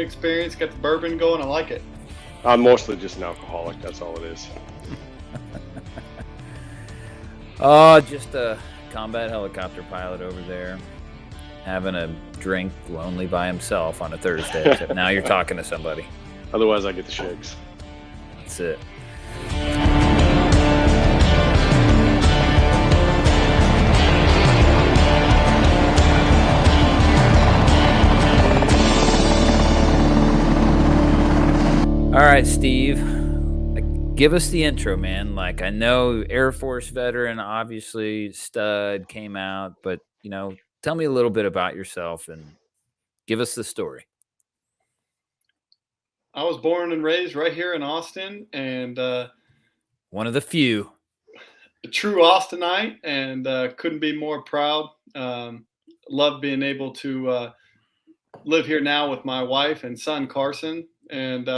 experience. Got the bourbon going. I like it. I'm mostly just an alcoholic. That's all it is. Oh, just a combat helicopter pilot over there having a drink lonely by himself on a Thursday. Except now you're talking to somebody. Otherwise, I get the shakes. That's it. All right, Steve, give us the intro, man. Like, I know Air Force veteran, obviously stud, came out, but, tell me a little bit about yourself and give us the story. I was born and raised right here in Austin, and one of the few. A true Austinite, and couldn't be more proud. Love being able to live here now with my wife and son, Carson, and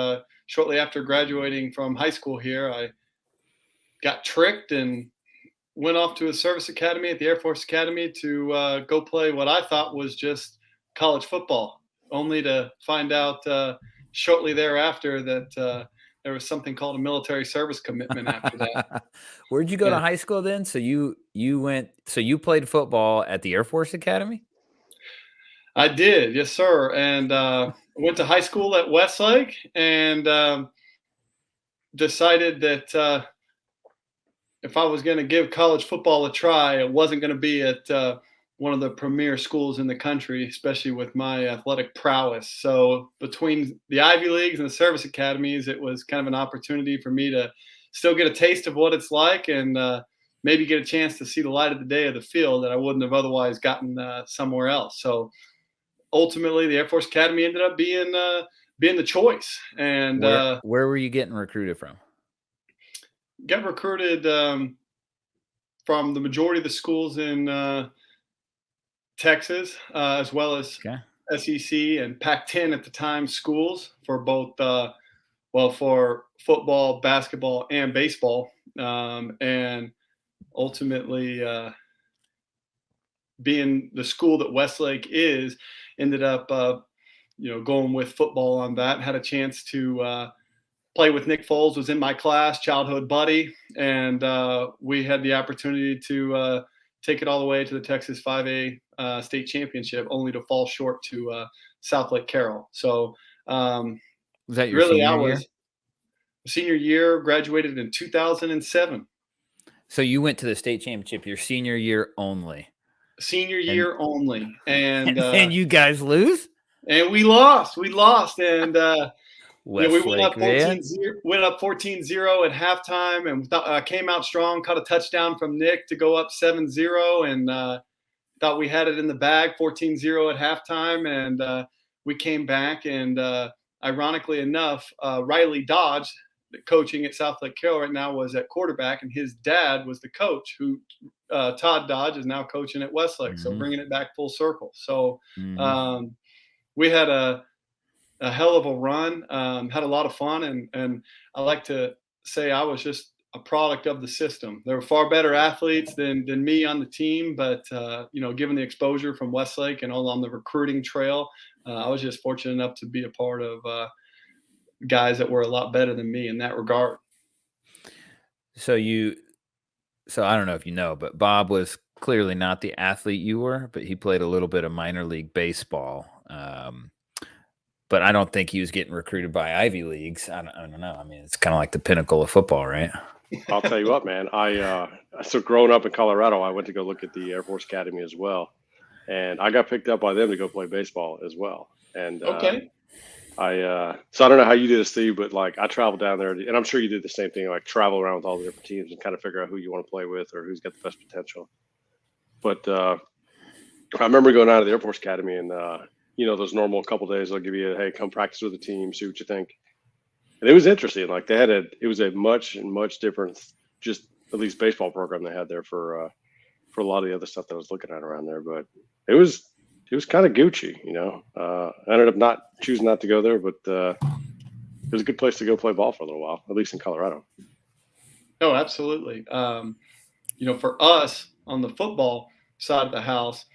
shortly after graduating from high school here, I got tricked and went off to a service academy at the Air Force Academy to go play what I thought was just college football, only to find out shortly thereafter that there was something called a military service commitment after that. Where'd you go to high school then? So you played football at the Air Force Academy? I did, yes, sir. And went to high school at Westlake and decided that if I was going to give college football a try, it wasn't going to be at one of the premier schools in the country, especially with my athletic prowess. So between the Ivy Leagues and the service academies, it was kind of an opportunity for me to still get a taste of what it's like and maybe get a chance to see the light of the day of the field that I wouldn't have otherwise gotten somewhere else. So ultimately, the Air Force Academy ended up being the choice. And where were you getting recruited from? Got recruited from the majority of the schools in Texas, as well as SEC and Pac-10 at the time schools for both, for football, basketball, and baseball. And ultimately, being the school that Westlake is, ended up, going with football on that. Had a chance to play with Nick Foles, was in my class, childhood buddy, and we had the opportunity to take it all the way to the Texas 5A state championship, only to fall short to South Lake Carroll. So was that your really, senior year? Senior year, graduated in 2007. So you went to the state championship your senior year only. Senior year only, and you guys lose, and we lost, and we went up 14-0 at halftime, and came out strong, caught a touchdown from Nick to go up 7-0, and thought we had it in the bag, 14-0 at halftime, and we came back, and ironically enough, Riley Dodge, coaching at South Lake Carroll right now, was at quarterback, and his dad was the coach who Todd Dodge is now coaching at Westlake. Mm-hmm. So bringing it back full circle. So we had a hell of a run, had a lot of fun. And I like to say I was just a product of the system. There were far better athletes than me on the team, but given the exposure from Westlake and all on the recruiting trail, I was just fortunate enough to be a part of guys that were a lot better than me in that regard. So I don't know if you know, but Bob was clearly not the athlete you were, but he played a little bit of minor league baseball. But I don't think he was getting recruited by Ivy Leagues. I don't know. I mean, it's kind of like the pinnacle of football, right? I'll tell you what, man. So growing up in Colorado, I went to go look at the Air Force Academy as well. And I got picked up by them to go play baseball as well. And okay. So I don't know how you did it, Steve, but like I traveled down there, and I'm sure you did the same thing, like travel around with all the different teams and kind of figure out who you want to play with or who's got the best potential. But I remember going out of the Air Force Academy and, those normal couple days, they'll give you hey, come practice with the team, see what you think. And it was interesting. Like it was a much different, just at least baseball program they had there for a lot of the other stuff that I was looking at around there. But it was kind of Gucci, I ended up choosing not to go there, but it was a good place to go play ball for a little while, at least in Colorado. Oh, absolutely. For us on the football side of the house,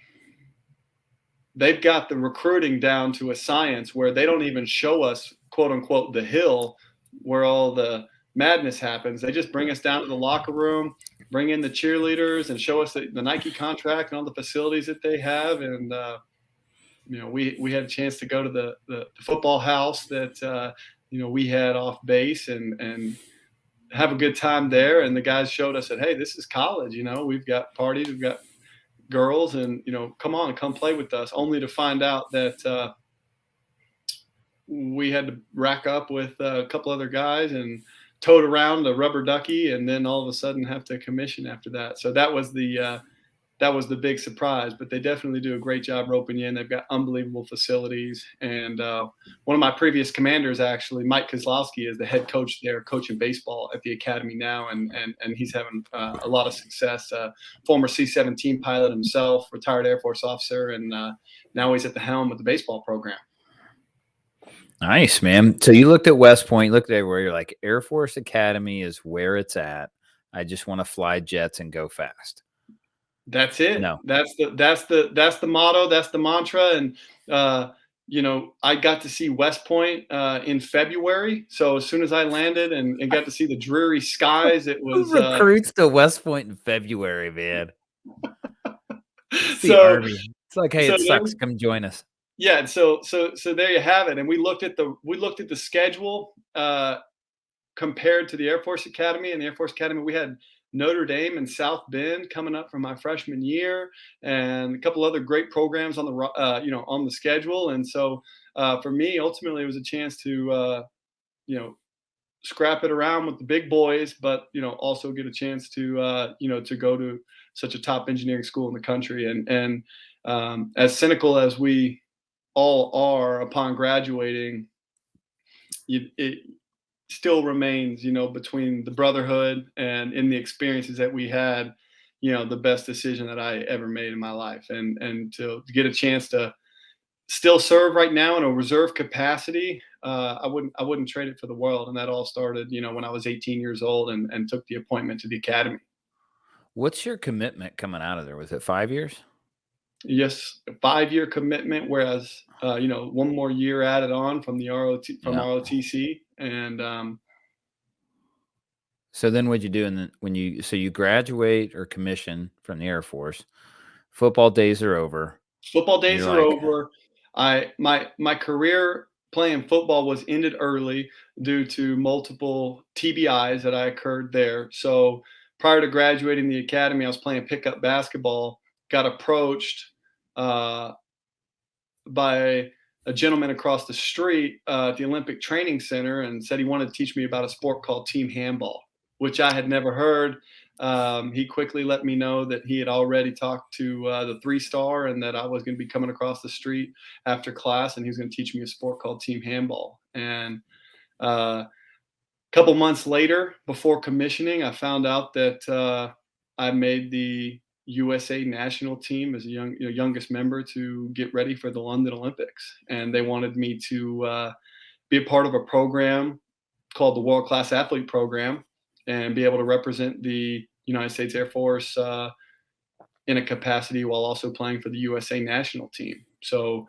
they've got the recruiting down to a science where they don't even show us, quote unquote, the hill where all the madness happens. They just bring us down to the locker room, bring in the cheerleaders, and show us the Nike contract and all the facilities that they have. And we had a chance to go to the football house that we had off base and have a good time there. And the guys showed us that, hey, this is college. We've got parties, we've got girls, and come play with us, only to find out that we had to rack up with a couple other guys and tote around a rubber ducky, and then all of a sudden have to commission after that. So that was the big surprise. But they definitely do a great job roping you in. They've got unbelievable facilities. And one of my previous commanders, actually, Mike Kozlowski, is the head coach there, coaching baseball at the academy now, and he's having a lot of success. Former C-17 pilot himself, retired Air Force officer, and now he's at the helm of the baseball program. Nice, man. So you looked at West Point, looked at everywhere. You're like, Air Force Academy is where it's at. I just want to fly jets and go fast. That's it. No. That's the motto. That's the mantra. And I got to see West Point in February. So as soon as I landed and got to see the dreary skies, it was who recruits to West Point in February, man. It's the Army. It's like, hey, it sucks. Come join us. Yeah. So there you have it. And we looked at the schedule compared to the Air Force Academy. And the Air Force Academy, we had Notre Dame and South Bend coming up from my freshman year, and a couple other great programs on the on the schedule. And so for me, ultimately, it was a chance to scrap it around with the big boys, but also get a chance to to go to such a top engineering school in the country. And as cynical as we all are upon graduating, it still remains, between the brotherhood and in the experiences that we had, the best decision that I ever made in my life. And to get a chance to still serve right now in a reserve capacity, I wouldn't trade it for the world. And that all started, when I was 18 years old and took the appointment to the academy. What's your commitment coming out of there? Was it 5 years? Yes, a 5-year commitment, whereas one more year added on from the ROTC. And so then what'd you do? And you graduate or commission from the Air Force, football days are over. Football days are over. My career playing football was ended early due to multiple TBIs that I occurred there. So prior to graduating the academy, I was playing pickup basketball, got approached by a gentleman across the street at the Olympic Training Center, and said he wanted to teach me about a sport called team handball, which I had never heard. He quickly let me know that he had already talked to the 3-star, and that I was going to be coming across the street after class, and he was going to teach me a sport called team handball. And a couple months later, before commissioning, I found out that I made the USA national team as a youngest member to get ready for the London Olympics. And they wanted me to be a part of a program called the World Class Athlete Program and be able to represent the United States Air Force in a capacity while also playing for the USA national team. So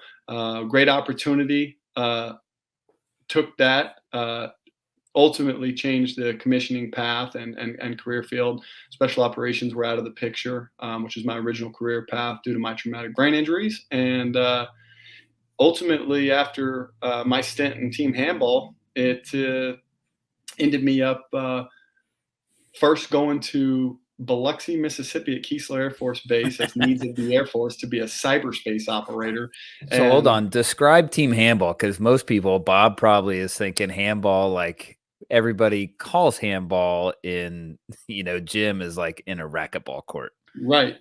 great opportunity. Took that, ultimately changed the commissioning path and career field. Special operations were out of the picture, which is my original career path due to my traumatic brain injuries. And ultimately, after my stint in team handball, it ended me up first going to Biloxi, Mississippi at Keesler Air Force Base as needs of the Air Force to be a cyberspace operator. So hold on, describe team handball, because most people, Bob probably is thinking handball like everybody calls handball in, gym is like in a racquetball court. Right.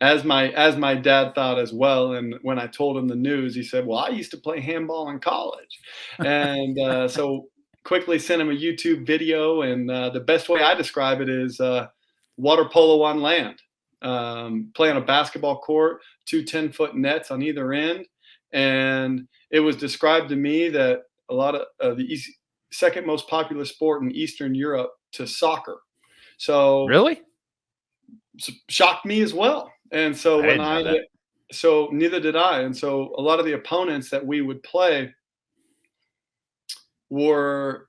As my dad thought as well. And when I told him the news, he said, well, I used to play handball in college. And so quickly sent him a YouTube video. And the best way I describe it is water polo on land. Play on a basketball court, 2 10-foot nets on either end. And it was described to me that a lot of the second most popular sport in Eastern Europe to soccer. So really shocked me as well. And so So neither did I. And so a lot of the opponents that we would play were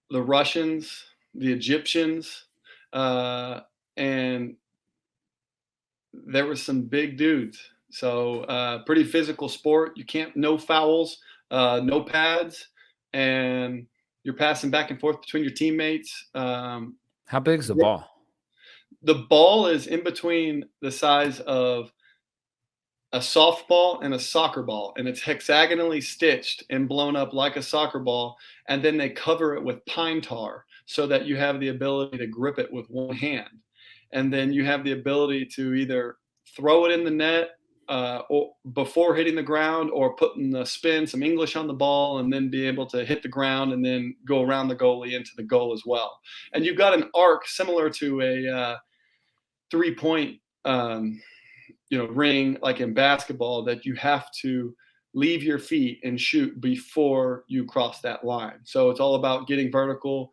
the Russians, the Egyptians, and there were some big dudes. So pretty physical sport. You can't, no fouls, no pads, and you're passing back and forth between your teammates. How big is the ball? The ball is in between the size of a softball and a soccer ball, and it's hexagonally stitched and blown up like a soccer ball, and then they cover it with pine tar so that you have the ability to grip it with one hand, and then you have the ability to either throw it in the net or before hitting the ground, or putting the spin, some English on the ball, and then be able to hit the ground and then go around the goalie into the goal as well. And you've got an arc similar to a 3-point ring, like in basketball, that you have to leave your feet and shoot before you cross that line. So it's all about getting vertical,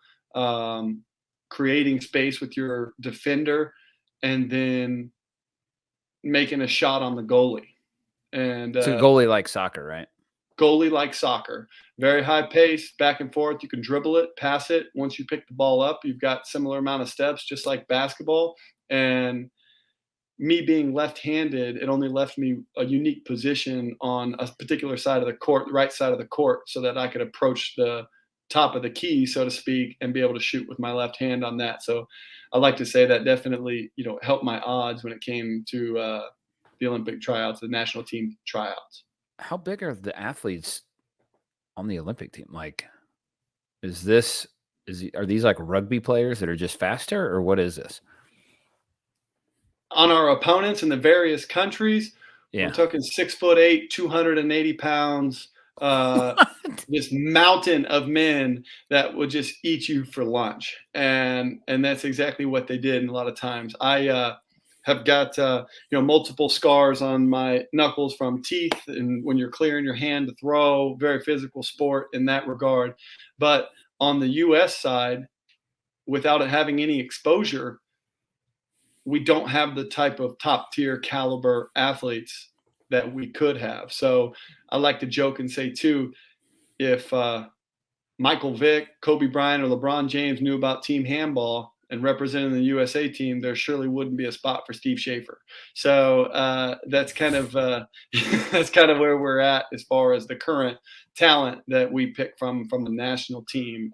creating space with your defender, and then making a shot on the goalie. And so goalie like soccer, right? Goalie like soccer, very high pace, back and forth. You can dribble it, pass it. Once you pick the ball up, you've got similar amount of steps, just like basketball. And me being left-handed, it only left me a unique position on a particular side of the court, the right side of the court, so that I could approach the top of the key, so to speak, and be able to shoot with my left hand on that. So I like to say that definitely, helped my odds when it came to the Olympic tryouts, the national team tryouts. How big are the athletes on the Olympic team? Like, are these like rugby players that are just faster, or what is this? On our opponents in the various countries, yeah, we're talking 6'8", 280 pounds, this mountain of men that would just eat you for lunch. And that's exactly what they did. And a lot of times I have got, multiple scars on my knuckles from teeth, and when you're clearing your hand to throw, very physical sport in that regard. But on the US side, without it having any exposure, we don't have the type of top tier caliber athletes that we could have. So I like to joke and say too, if Michael Vick, Kobe Bryant, or LeBron James knew about team handball and representing the USA team, there surely wouldn't be a spot for Steve Shaffer. So that's kind of where we're at as far as the current talent that we pick from the national team.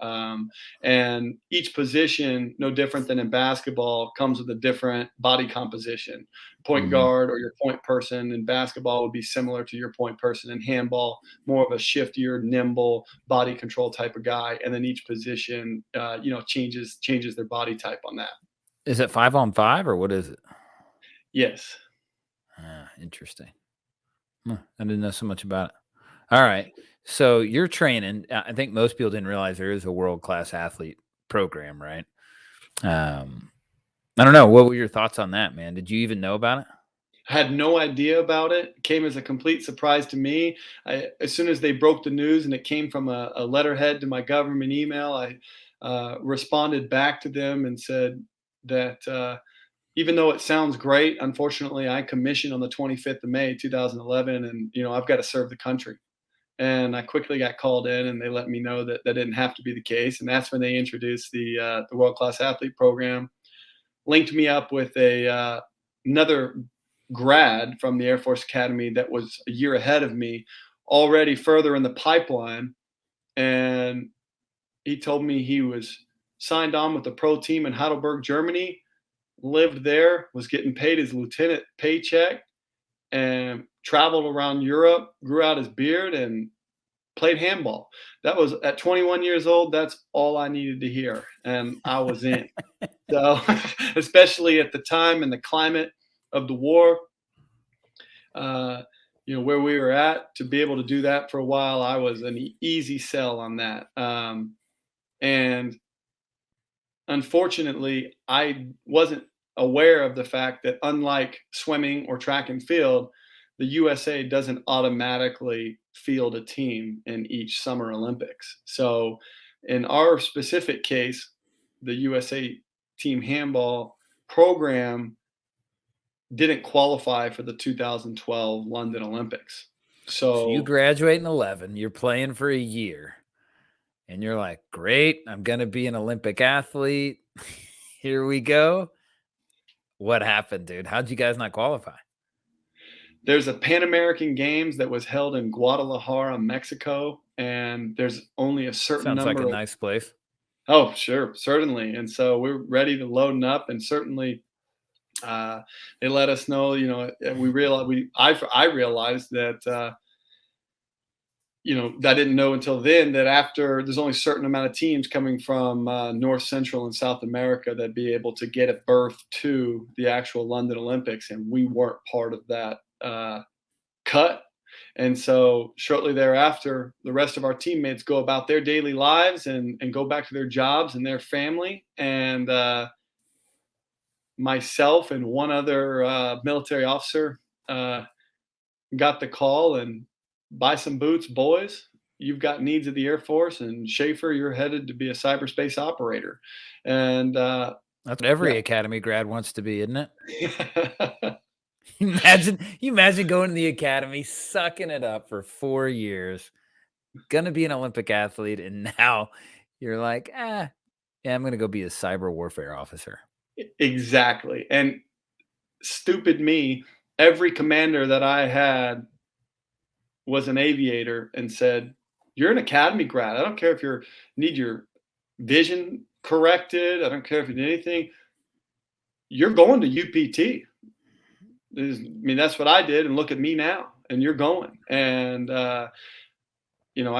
And each position, no different than in basketball, comes with a different body composition. Point guard or your point person in basketball would be similar to your point person in handball, more of a shiftier, nimble, body control type of guy. And then each position, changes their body type on that. Is it 5-on-5 or what is it? Yes. Interesting. I didn't know so much about it. All right. So you're training. I think most people didn't realize there is a world-class athlete program, right? I don't know. What were your thoughts on that, man? Did you even know about it? I had no idea about it. It came as a complete surprise to me. As soon as they broke the news and it came from a letterhead to my government email, I responded back to them and said that even though it sounds great, unfortunately, I commissioned on the 25th of May, 2011, and I've got to serve the country. And I quickly got called in, and they let me know that that didn't have to be the case. And that's when they introduced the World Class Athlete Program, linked me up with another grad from the Air Force Academy that was a year ahead of me, already further in the pipeline. And he told me he was signed on with the pro team in Heidelberg, Germany, lived there, was getting paid his lieutenant paycheck, and traveled around Europe, grew out his beard, and played handball. That was at 21 years old. That's all I needed to hear. And I was in. So, especially at the time and the climate of the war, where we were at, to be able to do that for a while, I was an easy sell on that. And unfortunately, I wasn't aware of the fact that, unlike swimming or track and field, the USA doesn't automatically field a team in each Summer Olympics. So in our specific case, the USA team handball program didn't qualify for the 2012 London Olympics. So you graduate in 11, you're playing for a year, and you're like, great, I'm going to be an Olympic athlete. Here we go. What happened, dude? How'd you guys not qualify? There's a Pan American Games that was held in Guadalajara, Mexico, and there's only a certain number. Sounds like a nice place. Oh, sure, certainly. And so we're ready to load up, and certainly they let us know. I realized that. I didn't know until then that after there's only a certain amount of teams coming from North, Central, and South America that be able to get a berth to the actual London Olympics, and we weren't part of that cut. And so shortly thereafter, the rest of our teammates go about their daily lives and go back to their jobs and their family. And myself and one other military officer got the call, and buy some boots, boys. You've got needs of the Air Force, and Shaffer, you're headed to be a cyberspace operator. And that's what every academy grad wants to be, isn't it? You imagine going to the academy, sucking it up for 4 years, gonna be an Olympic athlete, and now you're like, yeah, I'm gonna go be a cyber warfare officer. Exactly. And stupid me, every commander that I had was an aviator and said, you're an academy grad. I don't care if you need your vision corrected. I don't care if you need anything. You're going to UPT. That's what I did. And look at me now. And you're going. And, I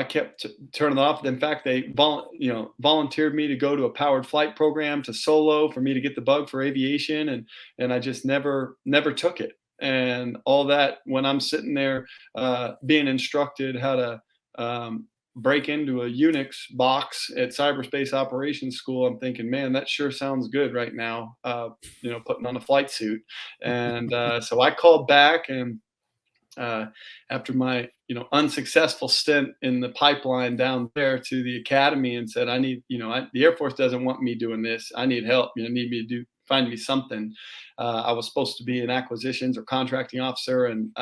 kept turning it off. In fact, they volunteered me to go to a powered flight program to solo for me to get the bug for aviation. And I just never took it. And all that, when I'm sitting there being instructed how to break into a Unix box at cyberspace operations school, I'm thinking, man, that sure sounds good right now, putting on a flight suit. And so I called back, and after my unsuccessful stint in the pipeline down there to the academy, and said, I need, the Air Force doesn't want me doing this. I need help. Need me to find me something. I was supposed to be an acquisitions or contracting officer, and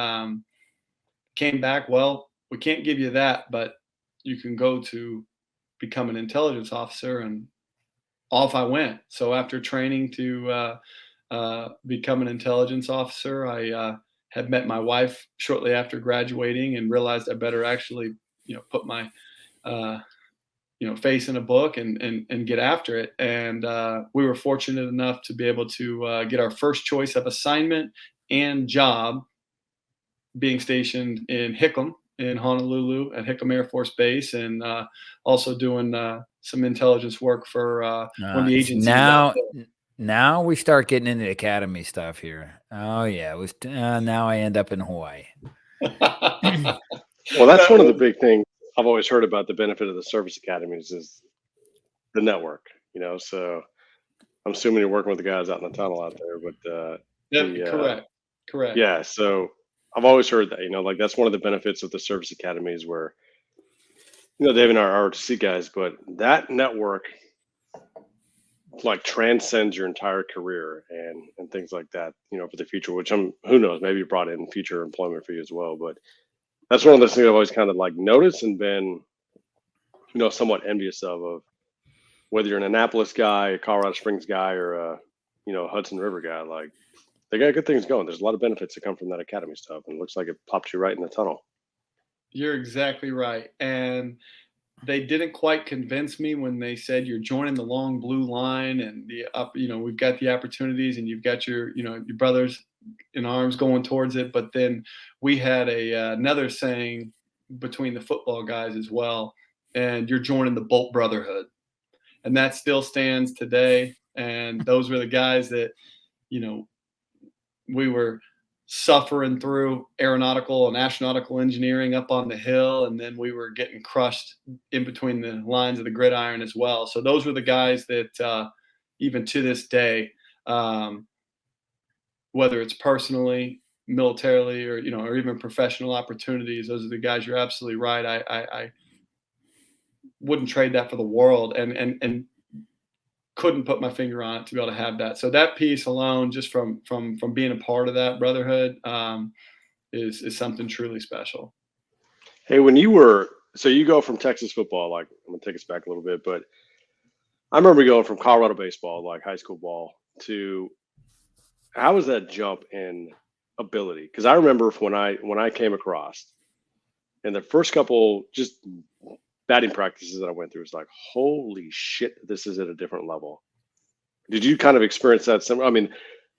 came back, well, we can't give you that, but you can go to become an intelligence officer. And off I went. So after training to become an intelligence officer, I had met my wife shortly after graduating and realized I better actually, put my face in a book and get after it. And we were fortunate enough to be able to get our first choice of assignment and job being stationed in Hickam in Honolulu at Hickam Air Force Base, and also doing some intelligence work for one of the agencies. Now we start getting into academy stuff here. Oh yeah, now I end up in Hawaii. Well, that's one of the big things I've always heard about the benefit of the service academies is the network. So I'm assuming you're working with the guys out in the tunnel out there, but correct. Yeah, so I've always heard that that's one of the benefits of the service academies, where Dave and I are ROTC guys, but that network transcends your entire career and things like that, for the future, which who knows, maybe brought in future employment for you as well. But that's one of those things I've always kind of noticed and been, somewhat envious of whether you're an Annapolis guy, a Colorado Springs guy, or a, Hudson River guy. They got good things going. There's a lot of benefits that come from that academy stuff, and it looks like it pops you right in the tunnel. You're exactly right. And they didn't quite convince me when they said you're joining the long blue line, and we've got the opportunities, and you've got your brothers in arms going towards it. But then we had another saying between the football guys as well, and you're joining the Bolt Brotherhood, and that still stands today. And those were the guys that we were suffering through aeronautical and astronautical engineering up on the hill, and then we were getting crushed in between the lines of the gridiron as well. So those were the guys that even to this day, whether it's personally, militarily, or or even professional opportunities, those are the guys. You're absolutely right. I wouldn't trade that for the world. And couldn't put my finger on it to be able to have that. So that piece alone, just from being a part of that brotherhood, is something truly special. Hey, so you go from Texas football, like I'm gonna take us back a little bit, but I remember going from Colorado baseball, like high school ball, to how was that jump in ability? Because I remember when I came across, and the first couple just batting practices that I went through was like, holy shit, this is at a different level. Did you kind of experience that? I mean,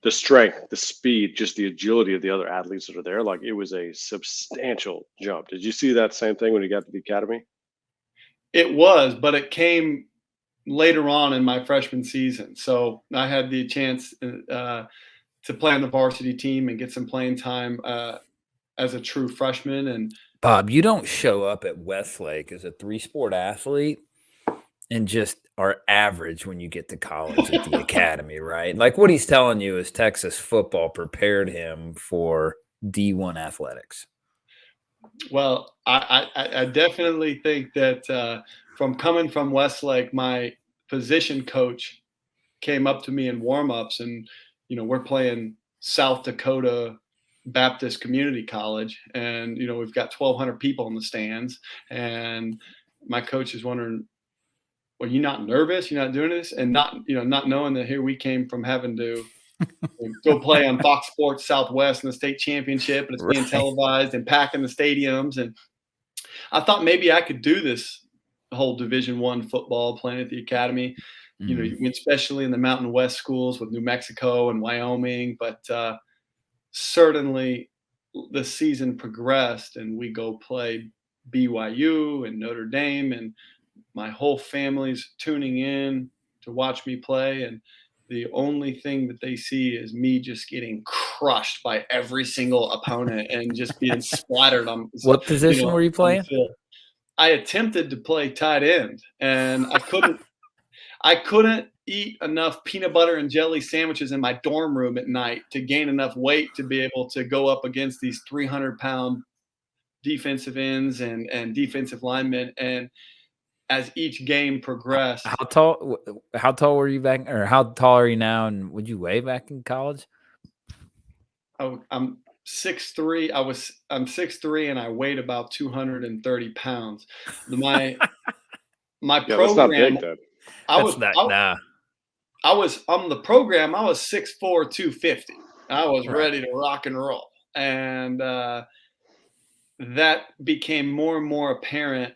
the strength, the speed, just the agility of the other athletes that are there, like it was a substantial jump. Did you see that same thing when you got to the academy? It was, but it came later on in my freshman season. So I had the chance to play on the varsity team and get some playing time as a true freshman. And Bob, you don't show up at Westlake as a 3-sport athlete and just are average when you get to college at the academy, right? Like what he's telling you is Texas football prepared him for D1 athletics. Well, I definitely think that from coming from Westlake, my position coach came up to me in warmups, and we're playing South Dakota Baptist Community College, and we've got 1,200 people in the stands, and my coach is wondering, "Well, you not nervous? You're not doing this?" And not knowing that here we came from having to go play on Fox Sports Southwest in the state championship, and it's being televised and packing the stadiums. And I thought maybe I could do this whole Division I football playing at the academy, especially in the Mountain West schools with New Mexico and Wyoming. But certainly the season progressed, and we go play BYU and Notre Dame, and my whole family's tuning in to watch me play. And the only thing that they see is me just getting crushed by every single opponent and just being splattered on. What position were you playing? I attempted to play tight end, and I couldn't eat enough peanut butter and jelly sandwiches in my dorm room at night to gain enough weight to be able to go up against these 300-pound defensive ends and defensive linemen. And as each game progressed. How tall were you back, or how tall are you now, and would you weigh back in college? I'm 6'3". I'm 6'3", and I weighed about 230 pounds. My program. That's not big, then. I was on the program. I was 6'4", 250. I was ready to rock and roll, and that became more and more apparent.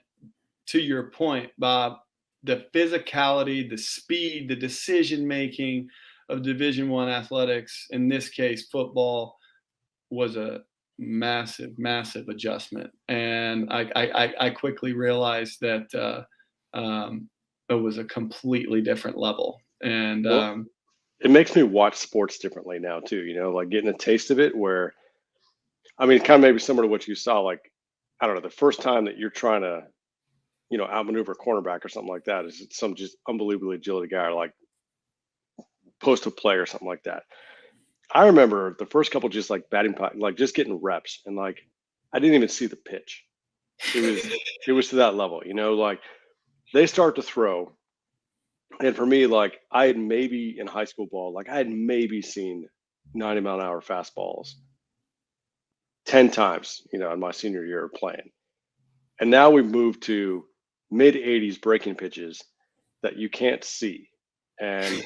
To your point, Bob, the physicality, the speed, the decision-making of Division I athletics, in this case, football, was a massive, massive adjustment. And I quickly realized that it was a completely different level. And it makes me watch sports differently now too, like getting a taste of it where, I mean, kind of maybe similar to what you saw, like, I don't know, the first time that you're trying to outmaneuver a cornerback or something like that is some just unbelievably agility guy, or like post a play or something like that. I remember the first couple just like batting, like just getting reps, and like I didn't even see the pitch. It was to that level, like they start to throw, and for me, like I had maybe in high school ball, like I had maybe seen 90-mile-an-hour fastballs 10 times, in my senior year of playing, and now we've moved to mid-80s breaking pitches that you can't see, and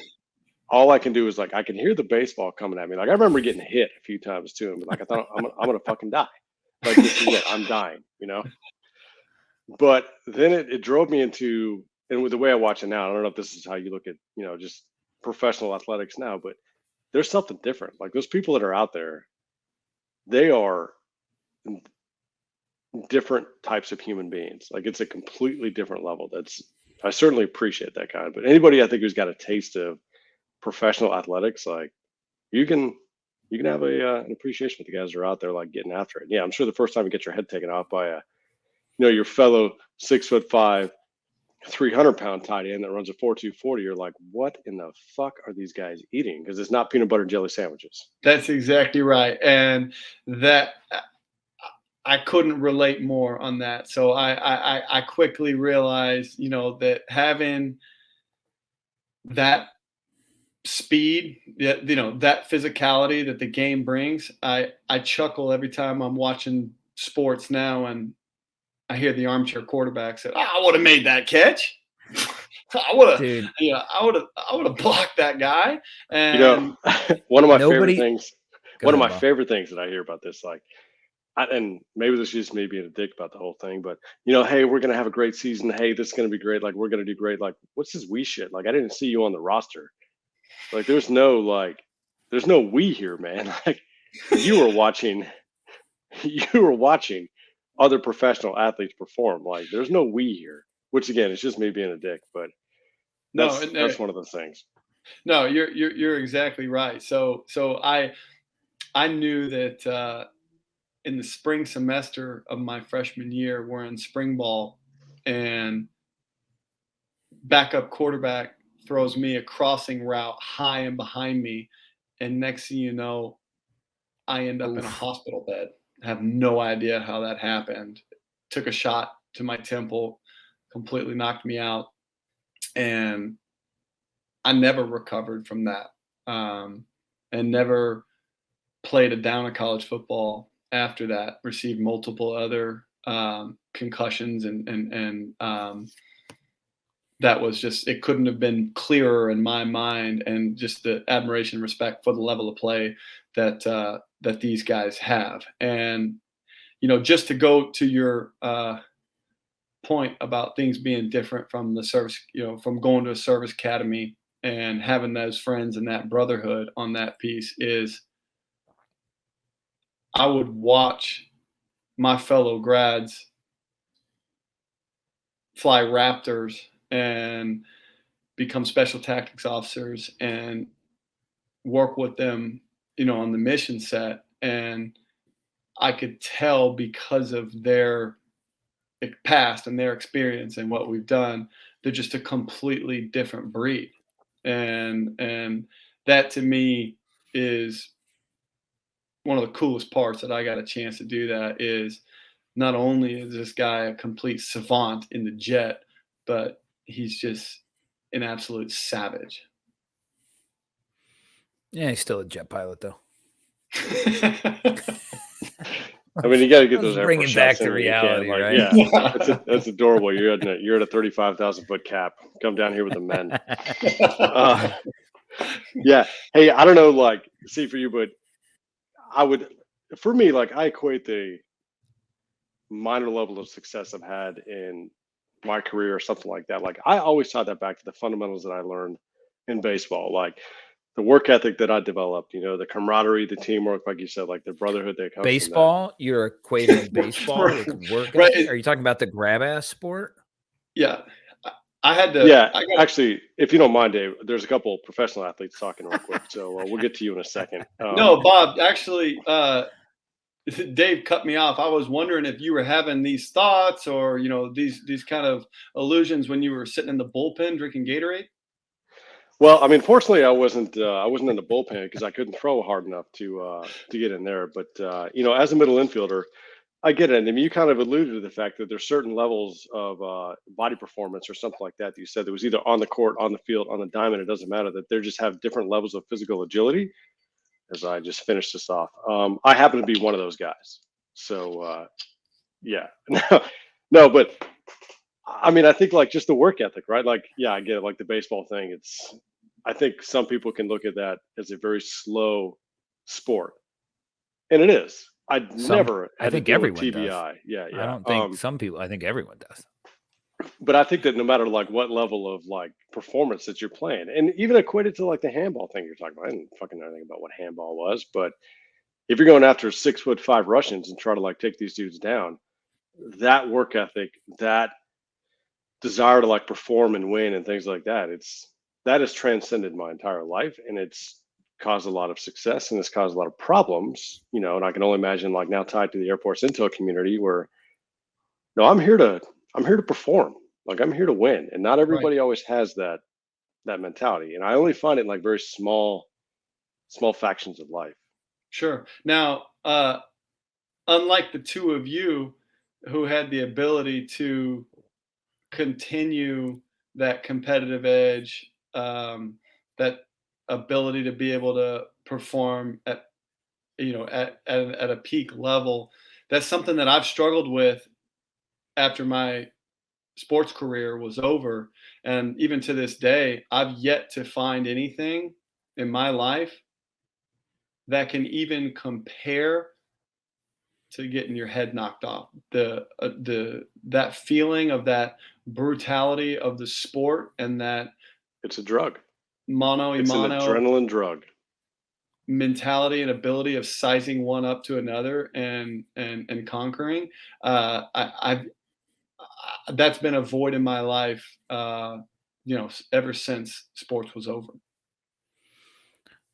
all I can do is like I can hear the baseball coming at me. Like I remember getting hit a few times too, and like I thought I'm gonna fucking die. Like this is it, I'm dying, But then it drove me into, and with the way I watch it now, I don't know if this is how you look at just professional athletics now, but there's something different. Like those people that are out there, they are different types of human beings. Like it's a completely different level. I certainly appreciate that kind. But anybody I think who's got a taste of professional athletics, like you can have an appreciation for the guys that are out there like getting after it. Yeah, I'm sure the first time you get your head taken off by your fellow 6'5", 300-pound tight end that runs a 4.2 40, you're like, what in the fuck are these guys eating? Because it's not peanut butter and jelly sandwiches. That's exactly right, and that I couldn't relate more on that. So I quickly realized, that having that speed, that physicality that the game brings. I chuckle every time I'm watching sports now, and I hear the armchair quarterback say, "Oh, I would have made that catch. I would have, I would have blocked that guy." And one of my favorite things that I hear about this, like, and maybe this is just me being a dick about the whole thing, but hey, we're gonna have a great season. Hey, this is gonna be great. Like, we're gonna do great. Like, what's this we shit? Like, I didn't see you on the roster. Like, there's no we here, man. Like, you were watching other professional athletes perform. Like, there's no we here. Which again, it's just me being a dick, but that's one of those things. No, you're exactly right. So I knew that in the spring semester of my freshman year, we're in spring ball, and backup quarterback throws me a crossing route high and behind me, and next thing you know, I end up in a hospital bed. I have no idea how that happened. Took a shot to my temple, completely knocked me out, and I never recovered from that, and never played a down of college football after that. Received multiple other concussions, and that was just, it couldn't have been clearer in my mind, and just the admiration and respect for the level of play that these guys have. And just to go to your point about things being different from the service, from going to a service academy and having those friends and that brotherhood on that piece, is I would watch my fellow grads fly Raptors and become special tactics officers and work with them, on the mission set. And I could tell, because of their past and their experience and what we've done, they're just a completely different breed. And that to me is one of the coolest parts, that I got a chance to do that. Is not only is this guy a complete savant in the jet, but he's just an absolute savage. Yeah, he's still a jet pilot, though. I mean, you got to get those bring it back to reality, like, right? Yeah, that's adorable. You're at a 35,000 foot cap. Come down here with the men. Yeah. Hey, I don't know, like, see for you, but for me, like, I equate the minor level of success I've had in my career or something like that. Like, I always tie that back to the fundamentals that I learned in baseball. Like, the work ethic that I developed, the camaraderie, the teamwork, like you said, like the brotherhood that comes baseball, from that. You're equating baseball with work ethic? Are you talking about the grab ass sport? Yeah. I had to. Yeah, actually, if you don't mind, Dave, there's a couple of professional athletes talking real quick, so we'll get to you in a second. No, Bob, actually, Dave cut me off. I was wondering if you were having these thoughts, or these kind of illusions when you were sitting in the bullpen drinking Gatorade. Well, I mean, fortunately, I wasn't in the bullpen because I couldn't throw hard enough to get in there. But as a middle infielder, I get it. I mean, you kind of alluded to the fact that there's certain levels of body performance or something like that. You said there was either on the court, on the field, on the diamond. It doesn't matter, that they just have different levels of physical agility. As I just finished this off, I happen to be one of those guys. So yeah, no, but I mean, I think, like, just the work ethic, right? Like, yeah, I get it. Like the baseball thing, I think some people can look at that as a very slow sport, and it is. I think everyone TBI. Does. Yeah. I don't think some people. I think everyone does. But I think that no matter, like, what level of, like, performance that you're playing, and even equated to, like, the handball thing you're talking about, I didn't fucking know anything about what handball was, but if you're going after 6'5" Russians and try to, like, take these dudes down, that work ethic, that desire to, like, perform and win and things like that, that has transcended my entire life, and it's caused a lot of success, and it's caused a lot of problems, and I can only imagine, like, now tied to the Air Force intel community, where no, I'm here to perform. Like, I'm here to win, and not everybody always has that mentality, and I only find it in, like, very small factions of life. Sure. Now, unlike the two of you who had the ability to continue that competitive edge that ability to be able to perform at at a peak level. That's something that I've struggled with after my sports career was over, and even to this day, I've yet to find anything in my life that can even compare to getting your head knocked off. The that feeling of that brutality of the sport and that it's a drug. Mano It's an adrenaline drug. Mentality and ability of sizing one up to another and conquering. I've that's been a void in my life, ever since sports was over.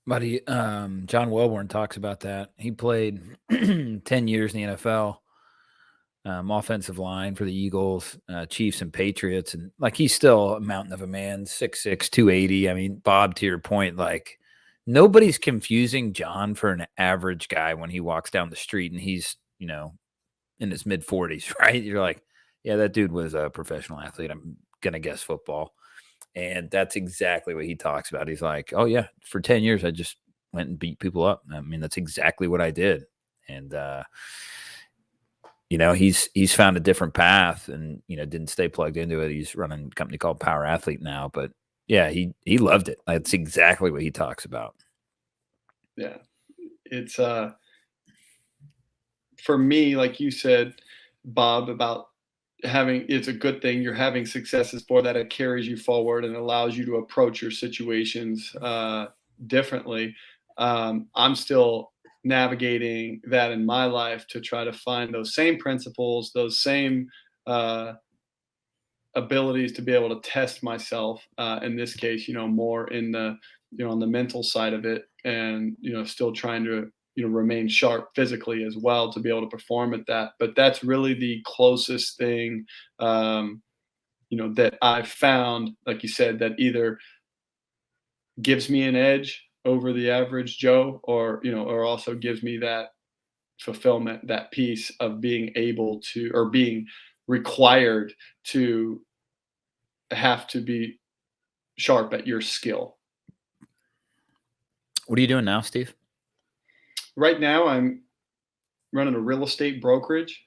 Buddy, John Welborn talks about that. He played 10 years in the NFL, offensive line for the Eagles, Chiefs, and Patriots. And like, he's still a mountain of a man, 6'6", 280. I mean, Bob, to your point, like, nobody's confusing John for an average guy when he walks down the street and he's, in his mid 40s, right? You're like, yeah, that dude was a professional athlete. I'm going to guess football. And that's exactly what he talks about. He's like, oh, yeah, for 10 years, I just went and beat people up. I mean, that's exactly what I did. And, he's found a different path and, didn't stay plugged into it. He's running a company called Power Athlete now. But, yeah, he loved it. That's exactly what he talks about. Yeah. It's for me, like you said, Bob, about it's a good thing you're having successes for that. It carries you forward and allows you to approach your situations differently. I'm still navigating that in my life to try to find those same principles, those same abilities to be able to test myself. In this case, more in the on the mental side of it, and still trying to remain sharp physically as well to be able to perform at that. But that's really the closest thing, that I've found, like you said, that either gives me an edge over the average Joe, or also gives me that fulfillment, that piece of being able to, or being required to have to be sharp at your skill. What are you doing now, Steve? Right now, I'm running a real estate brokerage.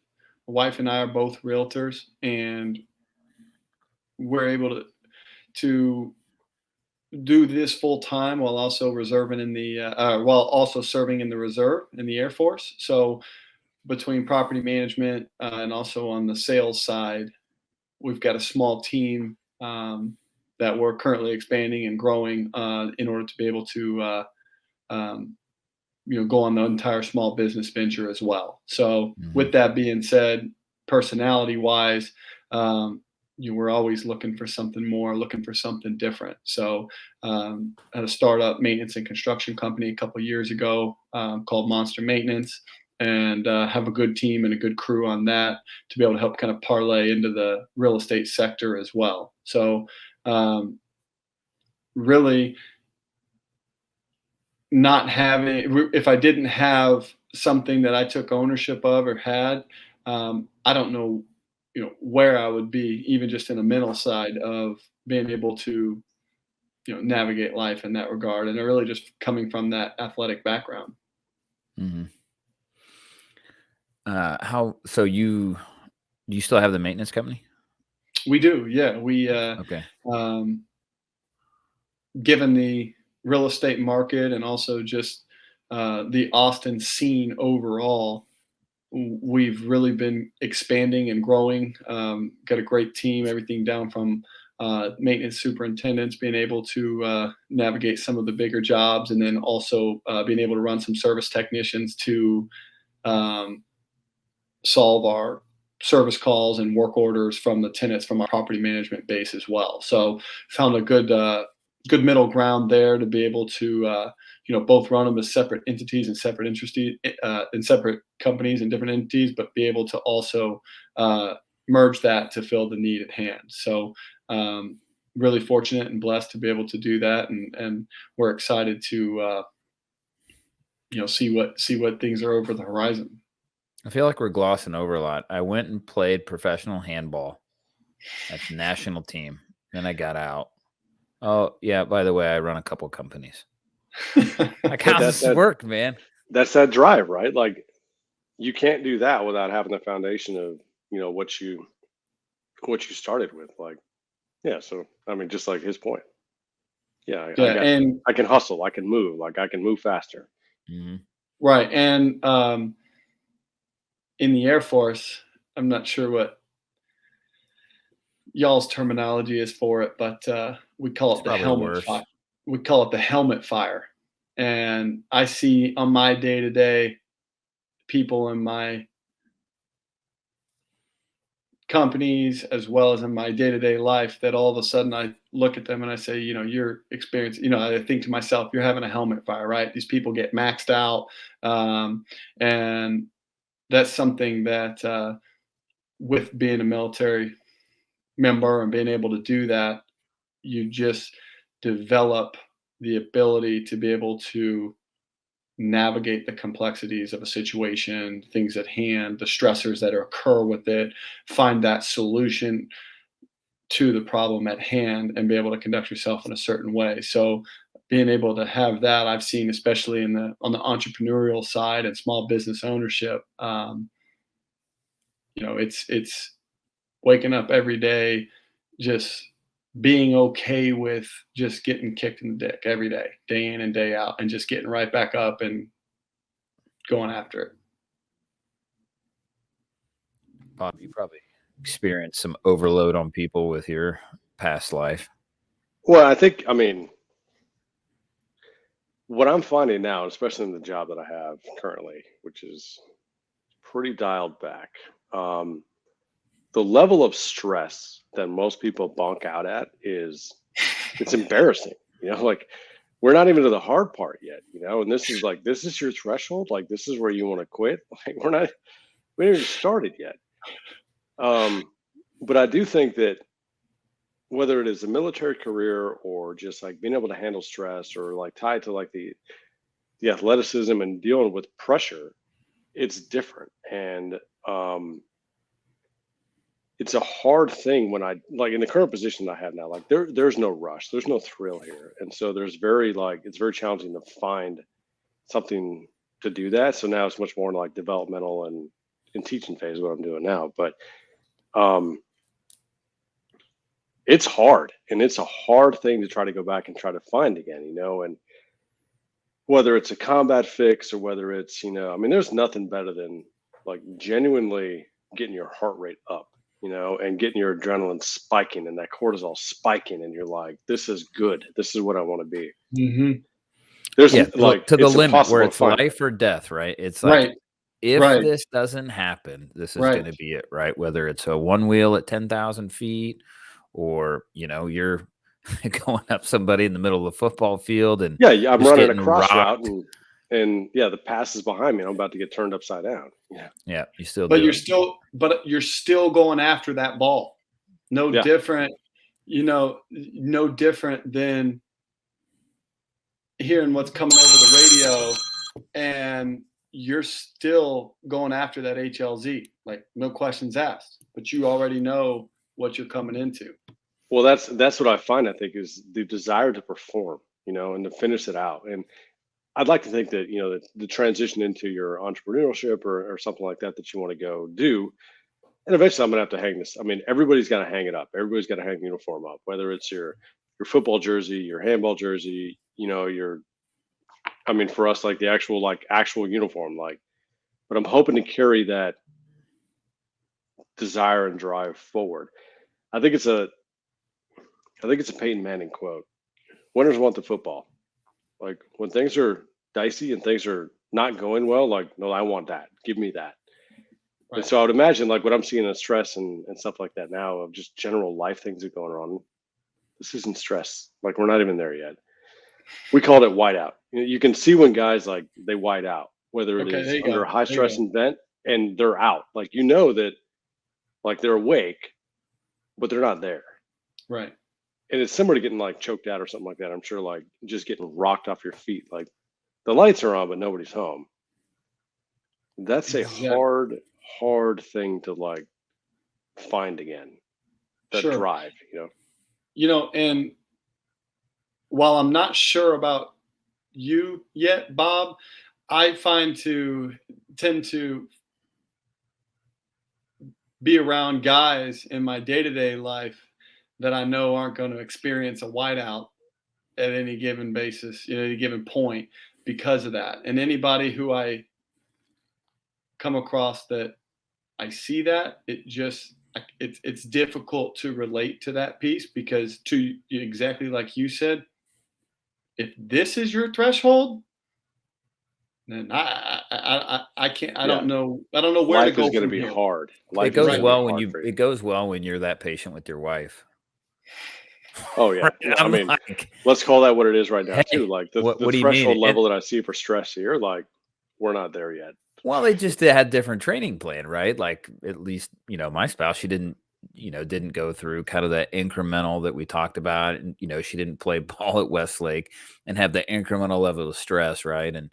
My wife and I are both realtors, and we're able to do this full time while also reserving in the while also serving in the reserve in the Air Force. So between property management and also on the sales side, we've got a small team that we're currently expanding and growing in order to be able to go on the entire small business venture as well. So with that being said, personality wise, we're always looking for something more, looking for something different. So I had a startup maintenance and construction company a couple of years ago called Monster Maintenance, and have a good team and a good crew on that to be able to help kind of parlay into the real estate sector as well. So really, not having, if I didn't have something that I took ownership of or had, I don't know, where I would be, even just in the mental side of being able to, navigate life in that regard. And really just coming from that athletic background. Mm-hmm. So do you still have the maintenance company? We do. Yeah. We, okay. Given the real estate market and also just the Austin scene overall, we've really been expanding and growing. Got a great team, everything down from maintenance superintendents, being able to navigate some of the bigger jobs, and then also being able to run some service technicians to solve our service calls and work orders from the tenants from our property management base as well. So found a good middle ground there to be able to both run them as separate entities and separate in separate companies and different entities, but be able to also merge that to fill the need at hand. So really fortunate and blessed to be able to do that, and we're excited to see what things are over the horizon. I feel like we're glossing over a lot. I went and played professional handball at the national team. Then I got out. Oh, yeah, by the way, I run a couple companies. Like, how does this work, man? That's that drive, right? Like, you can't do that without having the foundation of, what you started with. Like, yeah, so I mean, just like his point. Yeah, and I can hustle, I can move, like I can move faster. Right. And in the Air Force, I'm not sure what y'all's terminology is for it, but we call it the helmet fire. We call it the helmet fire. And I see on my day-to-day people in my companies as well as in my day-to-day life that all of a sudden I look at them and I say, your experience, I think to myself, you're having a helmet fire, right? These people get maxed out. And that's something that with being a military member and being able to do that, you just develop the ability to be able to navigate the complexities of a situation, things at hand, the stressors that occur with it, find that solution to the problem at hand, and be able to conduct yourself in a certain way. So being able to have that, I've seen, especially on the entrepreneurial side and small business ownership, it's waking up every day, just being okay with just getting kicked in the dick every day, day in and day out, and just getting right back up and going after it. Bob, you probably experienced some overload on people with your past life. Well, I mean, what I'm finding now, especially in the job that I have currently, which is pretty dialed back, the level of stress that most people bonk out at it's embarrassing. Like, we're not even to the hard part yet, and this is your threshold. Like, this is where you want to quit. Like, we haven't even started yet. But I do think that whether it is a military career or just like being able to handle stress or like tied to like the athleticism and dealing with pressure, it's different. And it's a hard thing when I like in the current position that I have now, like there's no rush, there's no thrill here. And so it's very challenging to find something to do that. So now it's much more like developmental and in teaching phase, what I'm doing now. But it's hard, and it's a hard thing to try to go back and try to find again, and whether it's a combat fix or whether it's, I mean, there's nothing better than like genuinely getting your heart rate up, and getting your adrenaline spiking and that cortisol spiking. And you're like, this is good. This is what I want to be. Mm-hmm. There's like to the limit where it's life or death, right? It's like, if this doesn't happen, this is going to be it, right? Whether it's a one wheel at 10,000 feet or, you're going up somebody in the middle of the football field and I'm running a cross route and the pass is behind me. I'm about to get turned upside down. Yeah. You still, but you're still going after that ball. No different, no different than hearing what's coming over the radio and you're still going after that HLZ, like no questions asked, but you already know what you're coming into. Well, that's what I find, I think, is the desire to perform, and to finish it out. And I'd like to think that, the transition into your entrepreneurship or something like that you want to go do. And eventually I'm going to have to hang this. I mean, everybody's got to hang it up. Everybody's got to hang the uniform up, whether it's your football jersey, your handball jersey, I mean, for us, like the actual uniform, but I'm hoping to carry that desire and drive forward. I think it's a Peyton Manning quote. Winners want the football. Like, when things are dicey and things are not going well, like, no, I want that. Give me that. Right. And so I would imagine, like, what I'm seeing in stress and stuff like that now, of just general life things that are going on, this isn't stress. Like, we're not even there yet. We called it whiteout. You can see when guys, like, they white out, whether it is under a high stress event and they're out. Like, that, like, they're awake, but they're not there. Right. And it's similar to getting like choked out or something like that. I'm sure, like, just getting rocked off your feet. Like, the lights are on, but nobody's home. That's a hard thing to like find again. That drive, and while I'm not sure about you yet, Bob, I tend to be around guys in my day-to-day life that I know aren't going to experience a whiteout at any given basis, any given point because of that. And anybody who I come across that I see that, it's difficult to relate to that piece because to exactly like you said, if this is your threshold, then I can't. I don't know where to Life go is going to from be here. hard. Life It goes is going to well be when hard for you. it goes well when you're that patient with your wife. Oh yeah, Right? I mean, like, let's call that what it is right now hey, too. Like the what do you threshold mean? level that I see for stress here, like we're not there yet. Well, they just had different training plan, right? Like at least, my spouse, she didn't go through kind of that incremental that we talked about. And, she didn't play ball at Westlake and have the incremental level of stress, right? And,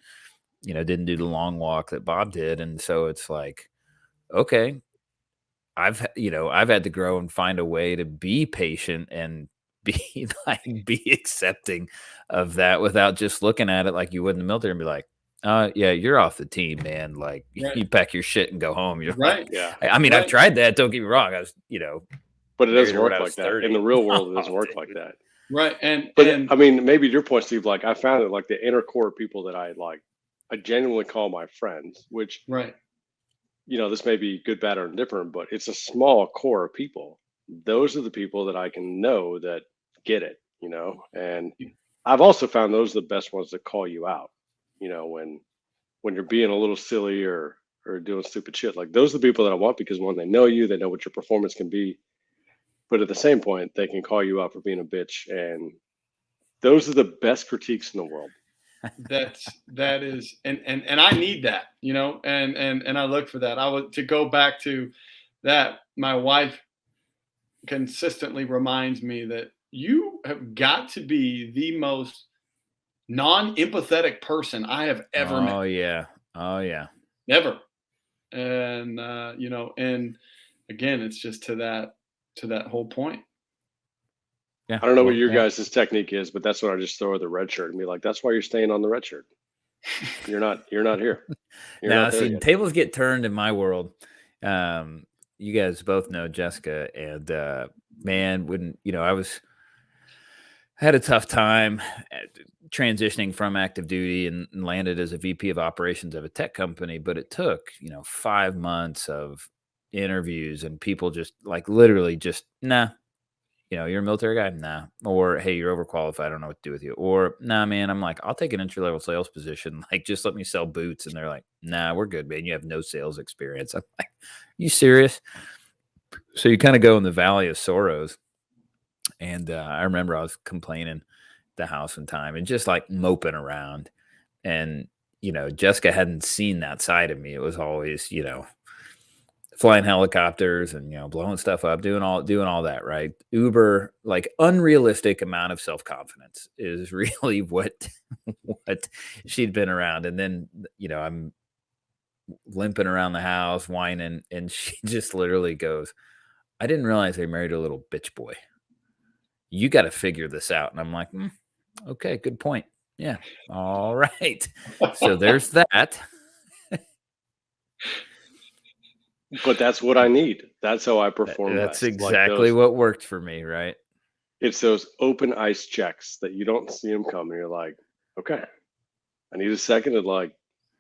didn't do the long walk that Bob did. And so it's like, okay, I've had to grow and find a way to be patient and be be accepting of that without just looking at it like you would in the military and be like, yeah, you're off the team, man. Like Right. you pack your shit and go home. You're Right. like, Yeah. I mean, I've tried that. Don't get me wrong. I was, But it married doesn't her when work I like was that. 30. In the real world, it doesn't Oh, work dude. like that. Right. But I mean, maybe to your point, Steve, like I found that like the inner core of people that I genuinely call my friends, which, right. This may be good, bad, or indifferent, but it's a small core of people. Those are the people that I can know that get it, and I've also found those are the best ones that call you out, when you're being a little silly or doing stupid shit. Like those are the people that I want because one, they know you, they know what your performance can be, but at the same point, they can call you out for being a bitch, and those are the best critiques in the world. That is, and I need that, and I look for that. To go back to that. My wife consistently reminds me that you have got to be the most non-empathetic person I have ever met. Oh yeah. Oh yeah. Never. And and again, it's just to that whole point. Yeah. I don't know what your guys' technique is, but that's when I just throw her the red shirt and be like, "That's why you're staying on the red shirt. You're not here. You're Now, not there see, yet." tables get turned in my world. You guys both know Jessica, and man, when I had a tough time transitioning from active duty and landed as a VP of operations of a tech company, but it took 5 months of interviews and people just like literally just nah. You're a military guy? Nah. Or, hey, you're overqualified. I don't know what to do with you. Or, nah, man, I'm like, I'll take an entry level sales position. Like, just let me sell boots. And they're like, nah, we're good, man. You have no sales experience. I'm like, you serious? So you kind of go in the valley of sorrows. And I remember I was complaining the house one time and just like moping around. And, Jessica hadn't seen that side of me. It was always, flying helicopters and blowing stuff up, doing all that, right? Uber, like unrealistic amount of self-confidence is really what she'd been around. And then I'm limping around the house whining, and she just literally goes, I didn't realize they married a little bitch boy. You got to figure this out. And I'm like, okay, good point. Yeah, all right. So there's that. But that's what I need. That's how I perform That's best. exactly what worked for me, right? It's those open ice checks that you don't see them coming. You're like, okay, I need a second to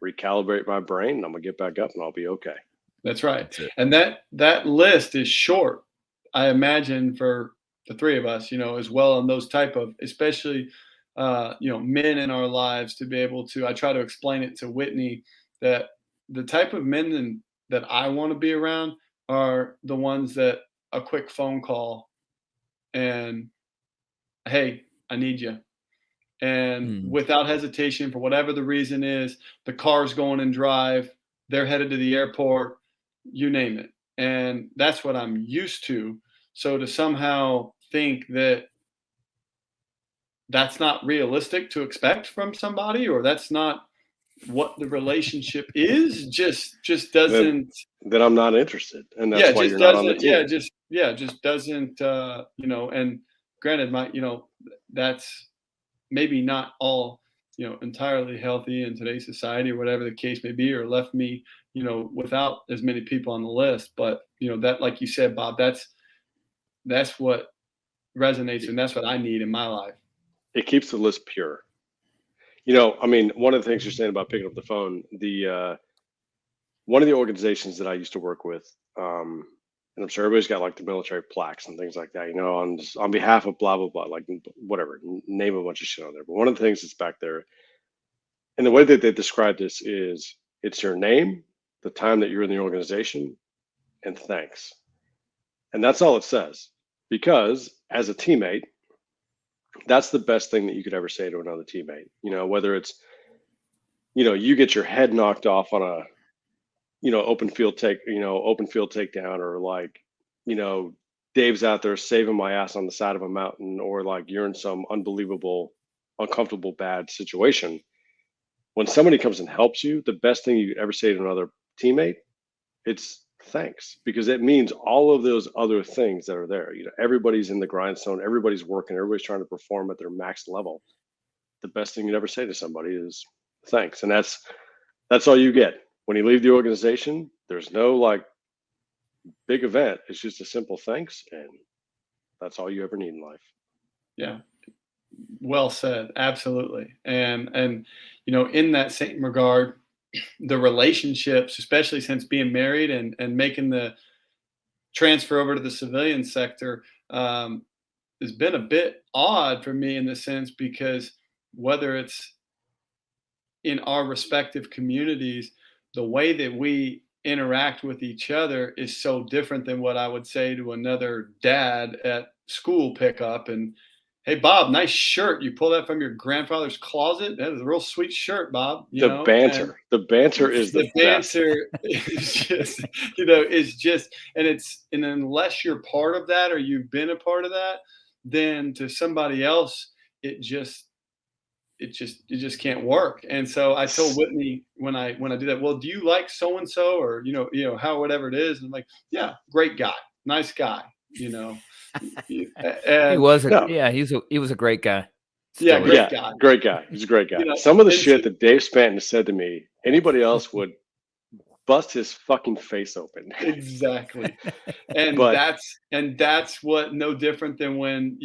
recalibrate my brain, and I'm gonna get back up, and I'll be okay. That's right. And that list is short, I imagine, for the three of us, as well, and those type of, especially, men in our lives, to be able to. I try to explain it to Whitney that the type of men that I want to be around are the ones that a quick phone call and, hey, I need you. And without hesitation, for whatever the reason is, the car's going in drive, they're headed to the airport, you name it. And that's what I'm used to. So to somehow think that that's not realistic to expect from somebody, or that's not what the relationship is, just doesn't. Then I'm not interested, and that's why you're not on the team. Just doesn't. And granted, that's maybe not all, entirely healthy in today's society or whatever the case may be, or left me, without as many people on the list. But, that, like you said, Bob, that's what resonates, and that's what I need in my life. It keeps the list pure. One of the things you're saying about picking up the phone, one of the organizations that I used to work with, and I'm sure everybody's got like the military plaques and things like that, on behalf of blah, blah, blah, like whatever, name a bunch of shit on there. But one of the things that's back there, and the way that they describe this is it's your name, the time that you're in the organization, and thanks. And that's all it says. Because as a teammate, that's the best thing that you could ever say to another teammate. Whether it's, you get your head knocked off on a, open field takedown, or like, Dave's out there saving my ass on the side of a mountain, or like you're in some unbelievable, uncomfortable, bad situation. When somebody comes and helps you, the best thing you could ever say to another teammate, it's thanks, because it means all of those other things that are there. Everybody's in the grindstone, everybody's working, everybody's trying to perform at their max level. The best thing you'd ever say to somebody is thanks. And that's all you get. When you leave the organization, there's no like big event. It's just a simple thanks, and that's all you ever need in life. Yeah. Well said. Absolutely. And in that same regard, the relationships, especially since being married and making the transfer over to the civilian sector, has been a bit odd for me in the sense, because whether it's in our respective communities, the way that we interact with each other is so different than what I would say to another dad at school pickup. And hey, Bob, nice shirt. You pull that from your grandfather's closet. That is a real sweet shirt, Bob. The banter is the banter is just, and unless you're part of that or you've been a part of that, then to somebody else, it just can't work. And so I told Whitney when I do that, well, do you like so and so, or how, whatever it is? And I'm like, yeah, great guy, nice guy, And he was he was a great guy. Guy. Great guy. He's a great guy. Some of the shit that Dave Spanton said to me, anybody else would bust his fucking face open. Exactly. And that's what, no different than when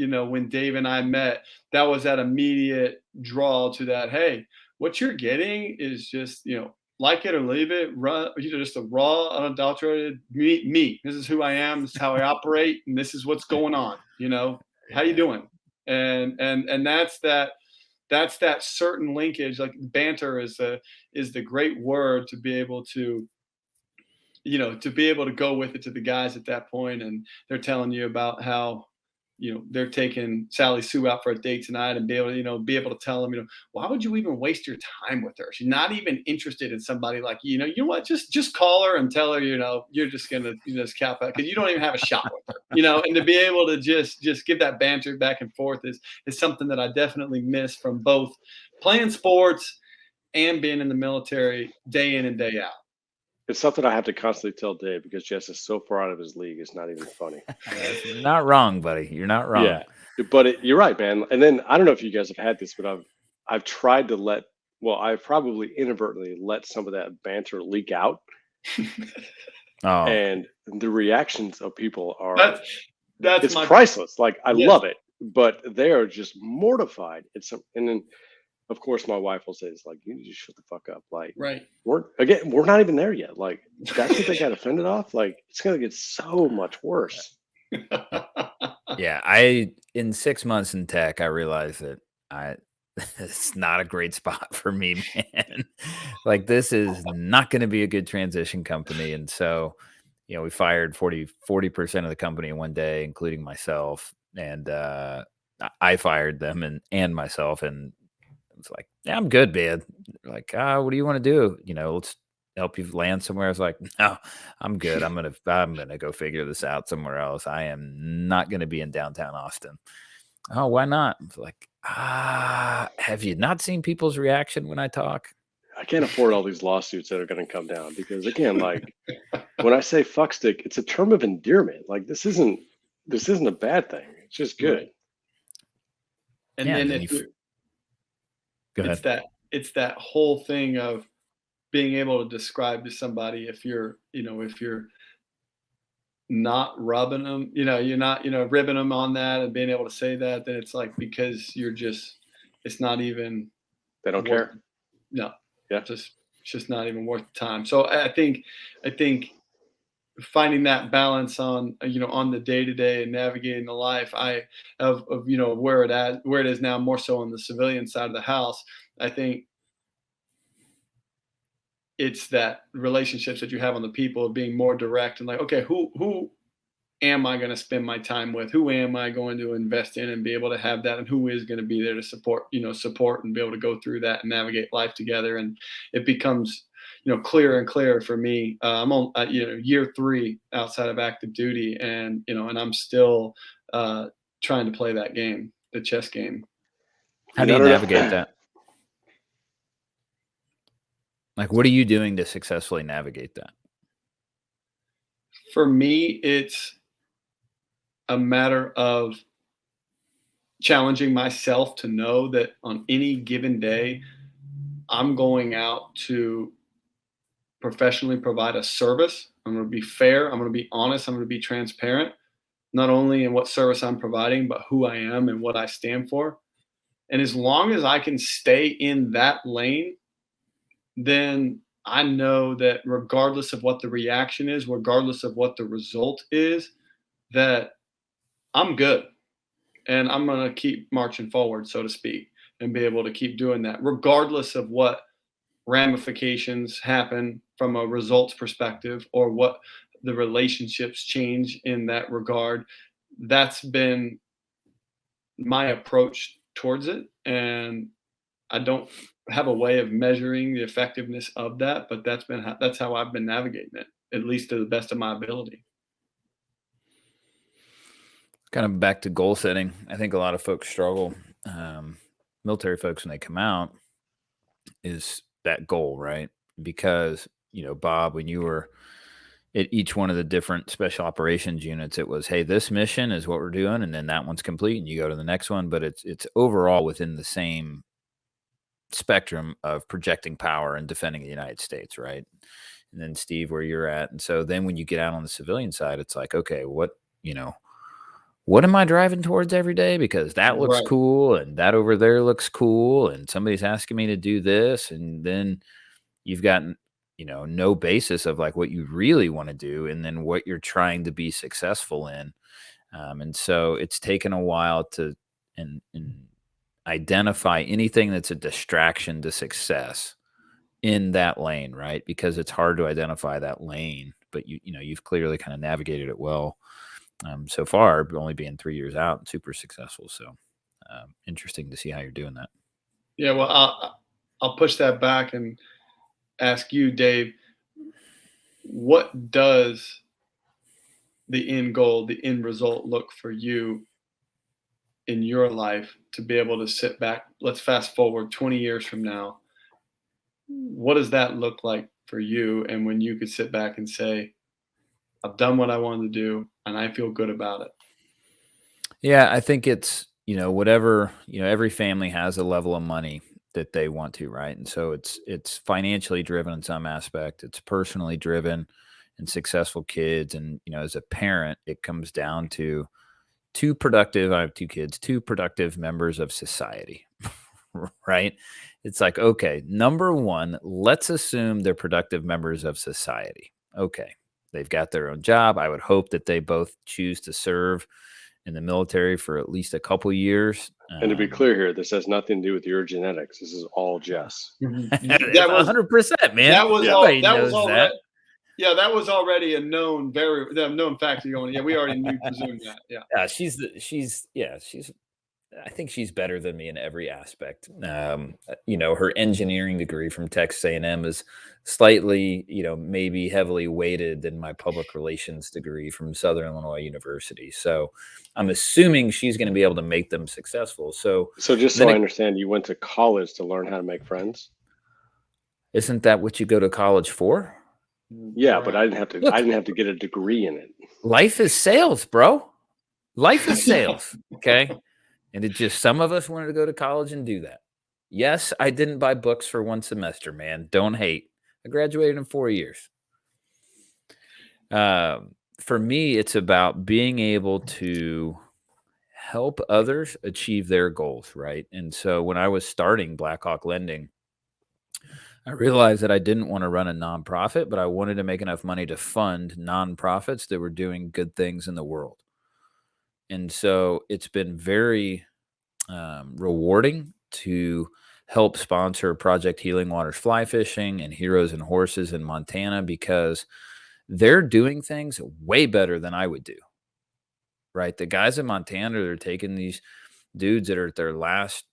Dave and I met, that was that immediate draw to that. Hey, what you're getting is just, like it or leave it, just a raw, unadulterated me. This is who I am. This is how I operate. And this is what's going on. How you doing? And that's that certain linkage. Like banter is the great word to be able to, go with it to the guys at that point. And they're telling you about how, they're taking Sally Sue out for a date tonight, and be able to tell them, why would you even waste your time with her? She's not even interested in somebody like you. You know what? Just call her and tell her, you're just gonna just cap out because you don't even have a shot with her. And to be able to just give that banter back and forth is something that I definitely miss from both playing sports and being in the military day in and day out. It's something I have to constantly tell Dave, because Jess is so far out of his league. It's not even funny. You're not wrong, buddy. You're not wrong. Yeah, but you're right, man. And then I don't know if you guys have had this, but I've tried to I've probably inadvertently let some of that banter leak out. Oh. And the reactions of people are that's priceless. Like I love it, but they are just mortified. And then of course my wife will say, it's like, you need to shut the fuck up. Like, right. We're not even there yet. Like, that's what they got offended off. Like, it's gonna get so much worse. Yeah, in 6 months in tech, I realized that it's not a great spot for me, man. Like, this is not going to be a good transition company. And so, we fired 40% of the company in one day, including myself. And I fired them and myself. And it was like, yeah, I'm good, man. Like, what do you want to do? Let's help you land somewhere. I was like, no, I'm good. I'm gonna go figure this out somewhere else. I am not gonna be in downtown Austin. Oh, why not? I was like, have you not seen people's reaction when I talk? I can't afford all these lawsuits that are going to come down, because again, like when I say fuckstick, it's a term of endearment. Like this isn't a bad thing. It's just good. Right. And then Go ahead. It's that whole thing of being able to describe to somebody if you're not rubbing them, you're not, ribbing them on that and being able to say that, then it's like, because it's not even They don't worth, care. no, Yeah. it's just not even worth the time. So I think finding that balance on, on the day to day and navigating the life of where it is now, more so on the civilian side of the house. I think it's that relationships that you have on the people of being more direct and like, okay, who am I going to spend my time with? Who am I going to invest in and be able to have that? And who is going to be there to support and be able to go through that and navigate life together? And it becomes, clearer and clearer for me. I'm on, year 3 outside of active duty, and, and I'm still trying to play that game, the chess game. How do you navigate that? Like, what are you doing to successfully navigate that? For me, it's a matter of challenging myself to know that on any given day, I'm going out to professionally provide a service. I'm going to be fair. I'm going to be honest. I'm going to be transparent, not only in what service I'm providing, but who I am and what I stand for. And as long as I can stay in that lane, then I know that regardless of what the reaction is, regardless of what the result is, that I'm good. And I'm going to keep marching forward, so to speak, and be able to keep doing that, regardless of what ramifications happen from a results perspective or what the relationships change in that regard. That's been my approach towards it. And I don't have a way of measuring the effectiveness of that, but that's how I've been navigating it, at least to the best of my ability. Kind of back to goal setting. I think a lot of folks struggle. Military folks, when they come out, is that goal, right? Because, Bob, when you were at each one of the different special operations units, it was, hey, this mission is what we're doing, and then that one's complete, and you go to the next one. But it's overall within the same spectrum of projecting power and defending the United States, right? And then Steve, where you're at. And so then when you get out on the civilian side, it's like, okay, what am I driving towards every day? Because that looks Right. cool, and that over there looks cool, and somebody's asking me to do this, and then you've got, no basis of like what you really want to do, and then what you're trying to be successful in. And so it's taken a while to and identify anything that's a distraction to success in that lane, right? Because it's hard to identify that lane, but you've clearly kind of navigated it well. So far, only being 3 years out and super successful. So interesting to see how you're doing that. Yeah, well, I'll push that back and ask you, Dave, what does the end goal, the end result look for you in your life to be able to sit back? Let's fast forward 20 years from now. What does that look like for you? And when you could sit back and say, I've done what I wanted to do and I feel good about it. Yeah, I think it's, whatever, every family has a level of money that they want to, right? And so it's financially driven in some aspect, it's personally driven, and successful kids. And, as a parent, it comes down to I have 2 kids, 2 productive members of society, right? It's like, okay, number 1, let's assume they're productive members of society. Okay, they've got their own job. I would hope that they both choose to serve in the military for at least a couple years. And to be clear here, this has nothing to do with your genetics. This is all Jess. That was 100%, man. That was that. Yeah, that was already a known fact. You're going, yeah, we already presumed that. Yeah. I think she's better than me in every aspect. Her engineering degree from Texas A&M is slightly, maybe heavily weighted than my public relations degree from Southern Illinois University. So I'm assuming she's going to be able to make them successful. So just so I understand, you went to college to learn how to make friends? Isn't that what you go to college for? Yeah, but I didn't have to get a degree in it. Life is sales, bro. Life is sales. Okay. And it just, some of us wanted to go to college and do that. Yes, I didn't buy books for one semester, man. Don't hate. I graduated in 4 years. For me, it's about being able to help others achieve their goals, right? And so when I was starting Blackhawk Lending, I realized that I didn't want to run a nonprofit, but I wanted to make enough money to fund nonprofits that were doing good things in the world. And so it's been very rewarding to help sponsor Project Healing Waters Fly Fishing and Heroes and Horses in Montana, because they're doing things way better than I would do. Right. The guys in Montana, they're taking these dudes that are at their last,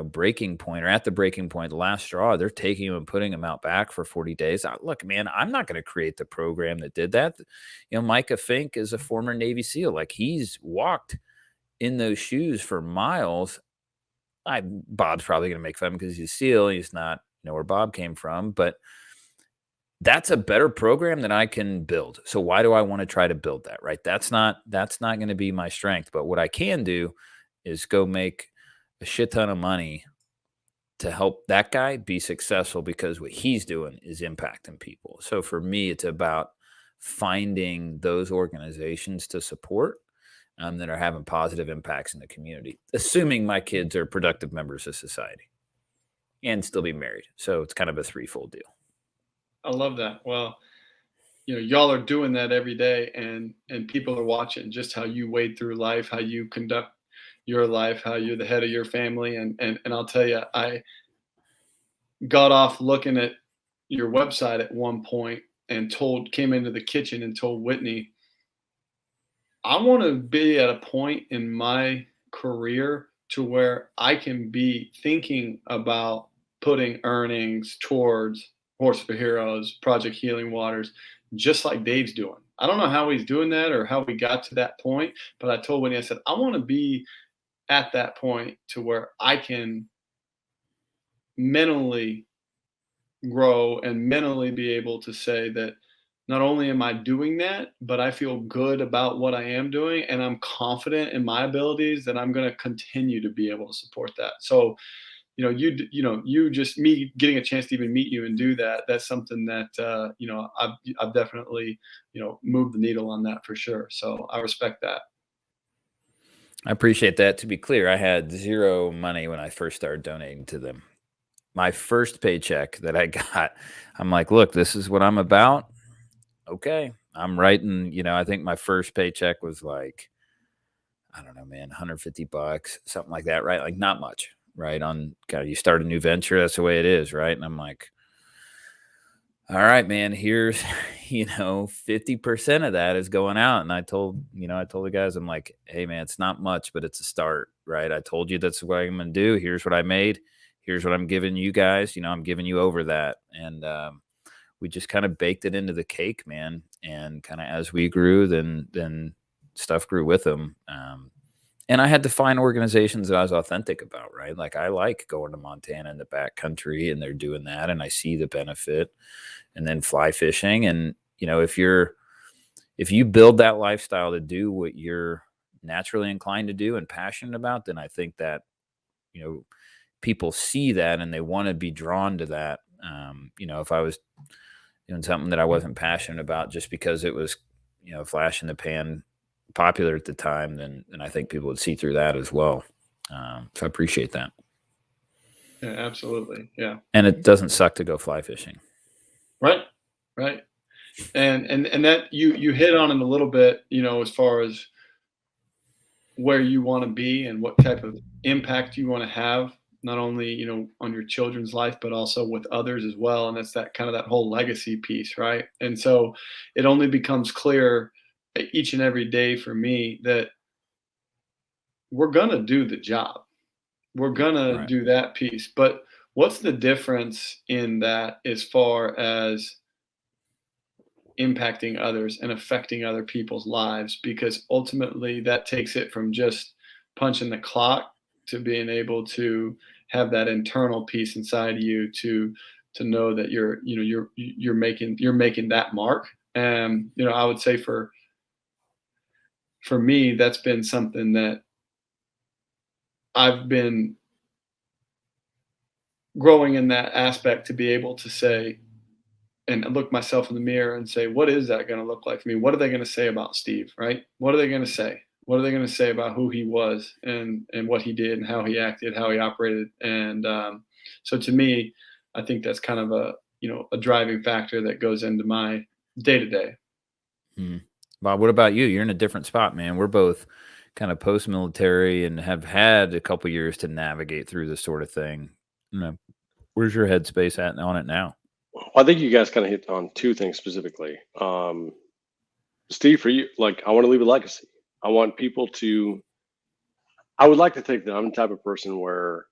breaking point, or at the breaking point, the last straw. They're taking them and putting them out back for 40 days. Look, man, I'm not going to create the program that did that. Micah Fink is a former Navy SEAL. Like, he's walked in those shoes for miles. Bob's probably going to make fun because he's a SEAL. He's not, where Bob came from, but that's a better program than I can build. So why do I want to try to build that, right? That's not going to be my strength. But what I can do is go make a shit ton of money to help that guy be successful, because what he's doing is impacting people. So for me, it's about finding those organizations to support that are having positive impacts in the community, assuming my kids are productive members of society and still be married. So it's kind of a threefold deal. I love that. Well, y'all are doing that every day, and people are watching just how you wade through life, how you conduct your life, how you're the head of your family. And I'll tell you, I got off looking at your website at one point and came into the kitchen and told Whitney, I want to be at a point in my career to where I can be thinking about putting earnings towards Horse for Heroes, Project Healing Waters, just like Dave's doing. I don't know how he's doing that or how we got to that point, but I told Whitney, I said, I want to be at that point to where I can mentally grow and mentally be able to say that not only am I doing that, but I feel good about what I am doing, and I'm confident in my abilities that I'm going to continue to be able to support that. So, you just me getting a chance to even meet you and do that. That's something that I've definitely moved the needle on that for sure. So I respect that. I appreciate that. To be clear, I had zero money when I first started donating to them. My first paycheck that I got, I'm like, look, this is what I'm about. Okay. I'm writing, I think my first paycheck was like, I don't know, man, $150, something like that, right? Like, not much, right? On kind of, you start a new venture, that's the way it is, right? And I'm like, all right, man, here's, 50% of that is going out. And I told the guys, I'm like, hey, man, it's not much, but it's a start, right? I told you that's what I'm going to do. Here's what I made. Here's what I'm giving you guys. I'm giving you over that. And we just kind of baked it into the cake, man. And kind of as we grew, then stuff grew with them. And I had to find organizations that I was authentic about, right? Like, I like going to Montana in the backcountry, and they're doing that, and I see the benefit. And then fly fishing, and if you build that lifestyle to do what you're naturally inclined to do and passionate about, then I think that people see that and they want to be drawn to that. If I was doing something that I wasn't passionate about just because it was flash in the pan popular at the time, then I think people would see through that as well. So I appreciate that. Yeah, absolutely. Yeah. And it doesn't suck to go fly fishing. Right. And that you hit on it a little bit, as far as where you want to be and what type of impact you want to have, not only, on your children's life, but also with others as well. And that's that kind of that whole legacy piece, right? And so it only becomes clear each and every day for me that we're going to do the job. We're going to do that piece. But what's the difference in that as far as impacting others and affecting other people's lives? Because ultimately that takes it from just punching the clock to being able to have that internal piece inside of you to know that you're making that mark. And I would say for me, that's been something that I've been growing in that aspect to be able to say and look myself in the mirror and say, what is that going to look like for me? What are they going to say about Steve? Right? What are they going to say? What are they going to say about who he was and what he did and how he acted, how he operated? And so to me, I think that's kind of a driving factor that goes into my day to day. Bob, what about you? You're in a different spot, man. We're both kind of post-military and have had a couple years to navigate through this sort of thing. Where's your headspace at on it now? Well, I think you guys kind of hit on two things specifically. Steve, for you, like, I want to leave a legacy. I want people to, I would like to think that I'm the type of person where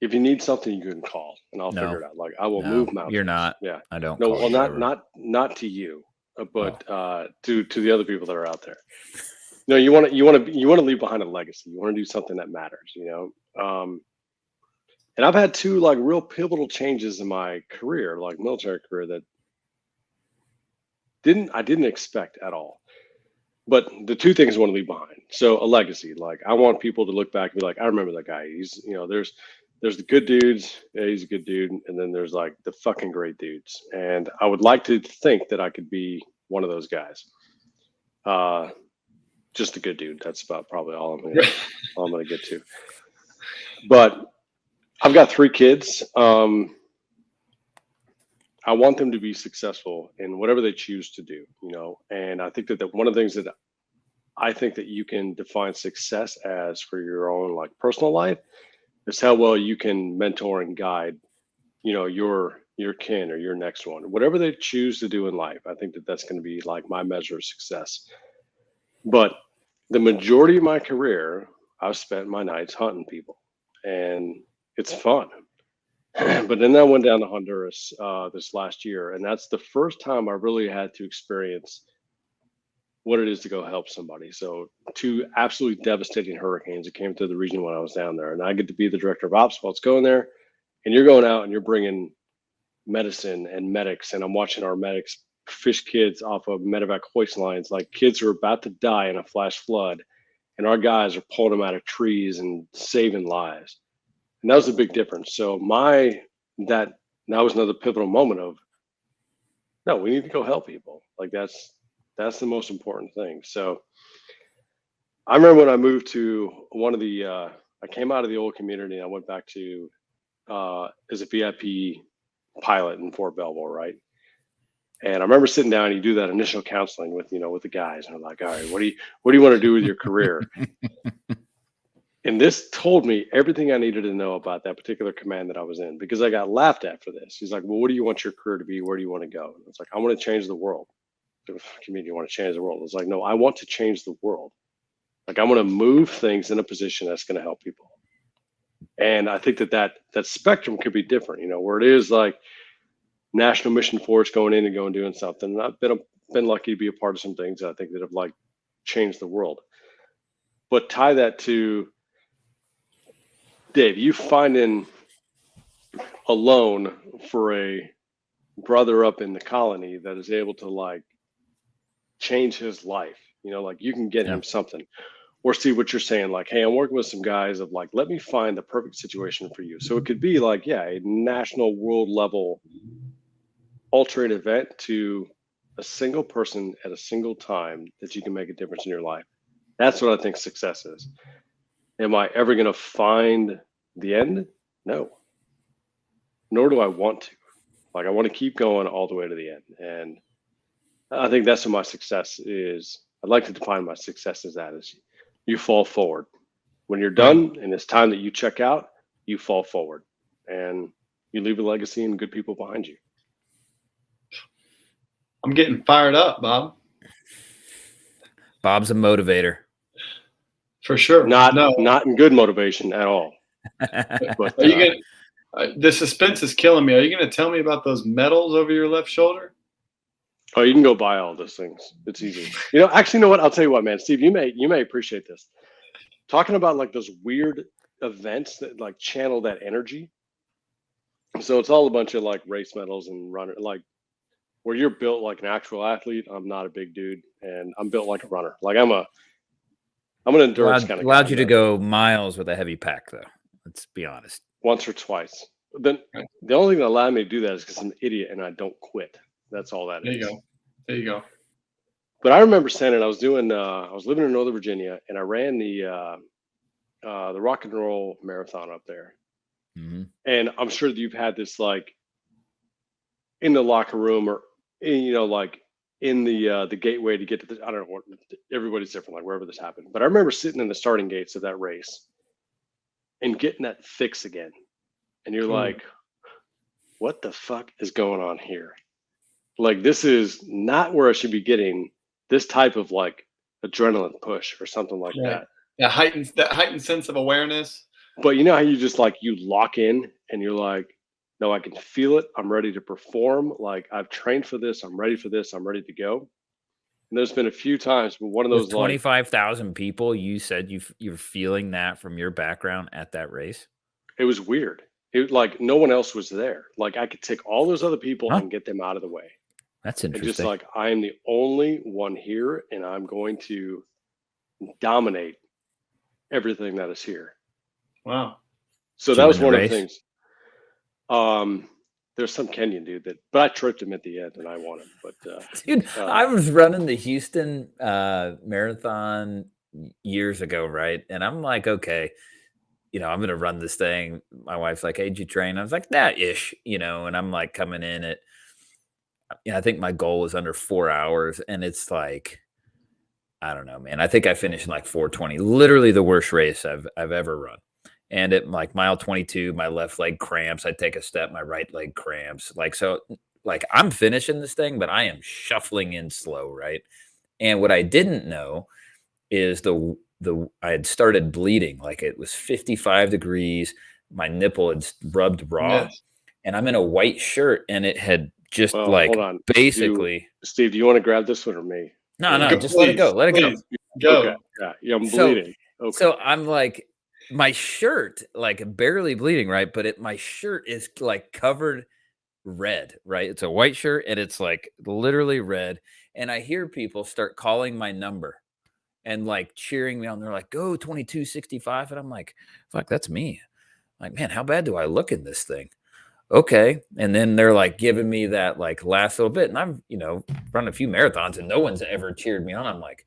if you need something, you can call and I'll figure it out. Like, I will move mountains. You're not. Yeah. I don't. No, well, not to you, but to the other people that are out there. No, you want to leave behind a legacy. You want to do something that matters, and I've had two like real pivotal changes in my career, like military career, that I didn't expect at all. But the two things I want to leave behind. So a legacy, like I want people to look back and be like, I remember that guy. He's, there's the good dudes. Yeah, he's a good dude. And then there's like the fucking great dudes. And I would like to think that I could be one of those guys. Just a good dude. That's about probably all I'm going to get to. But I've got 3 kids. I want them to be successful in whatever they choose to do, and I think that one of the things that I think that you can define success as for your own like personal life is how well you can mentor and guide, your kin or your next one, whatever they choose to do in life. I think that that's going to be like my measure of success. But the majority of my career, I've spent my nights hunting people, and it's fun. But then I went down to Honduras this last year, and that's the first time I really had to experience what it is to go help somebody. So 2 absolutely devastating hurricanes that came through the region when I was down there, and I get to be the director of ops while it's going there, and you're going out and you're bringing medicine and medics, and I'm watching our medics fish kids off of medevac hoist lines, like kids are about to die in a flash flood, and our guys are pulling them out of trees and saving lives. And that was a big difference. So that was another pivotal moment of, no, we need to go help people. Like that's the most important thing. So I remember when I moved to one of the, I came out of the old community and I went back to as a VIP pilot in Fort Belvoir, right? And I remember sitting down, you do that initial counseling with the guys, and I'm like, all right, what do you want to do with your career? And this told me everything I needed to know about that particular command that I was in, because I got laughed at for this. He's like, well, what do you want your career to be? Where do you want to go? And it's like, I want to change the world. You want to change the world? It's like, no, I want to change the world. Like I want to move things in a position that's going to help people. And I think that spectrum could be different, where it is like National Mission Force going in and doing something. And I've been lucky to be a part of some things that I think that have like changed the world. But tie that to, Dave, you finding a loan for a brother up in the colony that is able to like change his life, like you can get him something. Or see what you're saying, like, hey, I'm working with some guys of like, let me find the perfect situation for you. So it could be like, a national world level alternate event to a single person at a single time that you can make a difference in your life. That's what I think success is. Am I ever going to find the end? No. Nor do I want to. Like, I want to keep going all the way to the end. And I think that's what my success is. I'd like to define my success as that is you fall forward. When you're done and it's time that you check out, you fall forward and you leave a legacy and good people behind you. I'm getting fired up, Bob. Bob's a motivator. For sure. Not in good motivation at all. But are you gonna? The suspense is killing me. Are you going to tell me about those medals over your left shoulder? Oh, you can go buy all those things. It's easy. Actually, you know what? I'll tell you what, man. Steve, you may appreciate this. Talking about like those weird events that like channel that energy. So it's all a bunch of like race medals and runner, like where you're built like an actual athlete. I'm not a big dude, and I'm built like a runner. Like I'm an endurance kind of guy. Allowed you to go miles with a heavy pack, though. Let's be honest. once or twice. Then the only thing that allowed me to do that is because I'm an idiot and I don't quit. That's all that is. There you go. There you go. But I remember saying it. I was living in Northern Virginia, and I ran the Rock and Roll Marathon up there. Mm-hmm. And I'm sure that you've had this like in the locker room or like in the gateway to get to the, I don't know what, everybody's different, like wherever this happened. But I remember sitting in the starting gates of that race and getting that fix again. And you're like, what the fuck is going on here? Like, this is not where I should be getting this type of like adrenaline push or something like that. That heightened sense of awareness. But you know how you just like, you lock in and you're like, no, I can feel it. I'm ready to perform. Like, I've trained for this. I'm ready for this. I'm ready to go. And there's been a few times, but one of those 25,000 people, you said you're feeling that from your background at that race. It was weird. It like no one else was there. Like I could take all those other people and get them out of the way. That's interesting. And just like, I am the only one here and I'm going to dominate everything that is here. Wow. So that was one of the things. There's some Kenyan dude but I tripped him at the end and I won him. But dude, I was running the Houston marathon years ago, right? And I'm like, okay, I'm gonna run this thing. My wife's like, hey, did you train? I was like, ish, and I'm like coming in at, I think my goal was under 4 hours, and it's like, I don't know, man. I think I finished in like 4:20, literally the worst race I've ever run. And at like mile 22, my left leg cramps. I take a step, my right leg cramps. Like, so like I'm finishing this thing, but I am shuffling in slow. Right. And what I didn't know is I had started bleeding. Like it was 55 degrees. My nipple had rubbed raw and I'm in a white shirt and it had just hold on. Basically. Steve, do you want to grab this one or me? No, just let it go. Let it go. Go. Okay. Yeah, I'm bleeding. Okay. So I'm like, my shirt, like barely bleeding, right? But my shirt is like covered red, right? It's a white shirt and it's like literally red. And I hear people start calling my number and like cheering me on. They're like, go 2265. And I'm like, fuck, that's me. Like, man, how bad do I look in this thing? Okay. And then they're like giving me that like last little bit. And I'm, run a few marathons and no one's ever cheered me on. I'm like,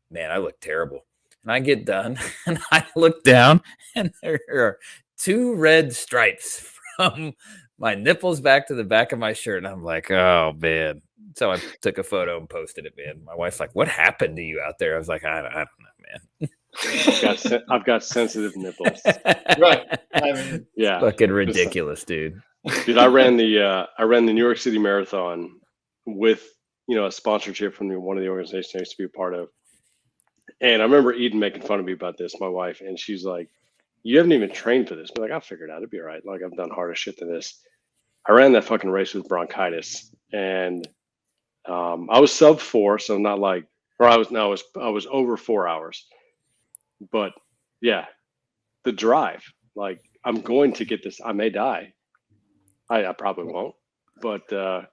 man, I look terrible. And I get done and I look down and there are 2 red stripes from my nipples back to the back of my shirt. And I'm like, oh, man. So I took a photo and posted it, man. My wife's like, what happened to you out there? I was like, I don't know, man. I've got sensitive nipples. Right. I mean, yeah. Fucking ridiculous, dude. Dude, I ran the New York City Marathon with, a sponsorship from one of the organizations I used to be a part of. And I remember Eden making fun of me about this, my wife, and she's like, you haven't even trained for this. I'm like, I'll figure it out. It'll be all right. Like, I've done harder shit than this. I ran that fucking race with bronchitis. And I was sub 4, so not like, or I was over 4 hours. But yeah, the drive, like, I'm going to get this. I may die. I probably won't. But I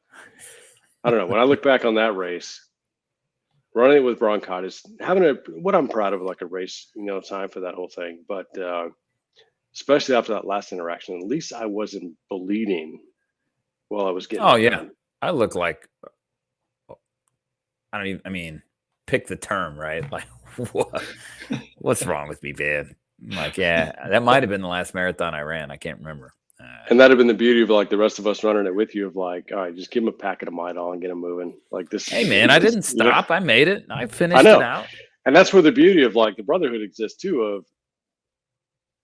don't know. When I look back on that race, running it with bronchitis, having what I'm proud of, like a race, time for that whole thing. But especially after that last interaction, at least I wasn't bleeding while I was getting. Oh, yeah. Done. I look like, pick the term, right? Like, what's wrong with me, man? I'm like, yeah, that might have been the last marathon I ran. I can't remember. And that'd have been the beauty of like the rest of us running it with you of like, all right, just give him a packet of Midol and get him moving. Like this. Hey man, I didn't stop. I made it. I finished it out. And that's where the beauty of like the brotherhood exists too of,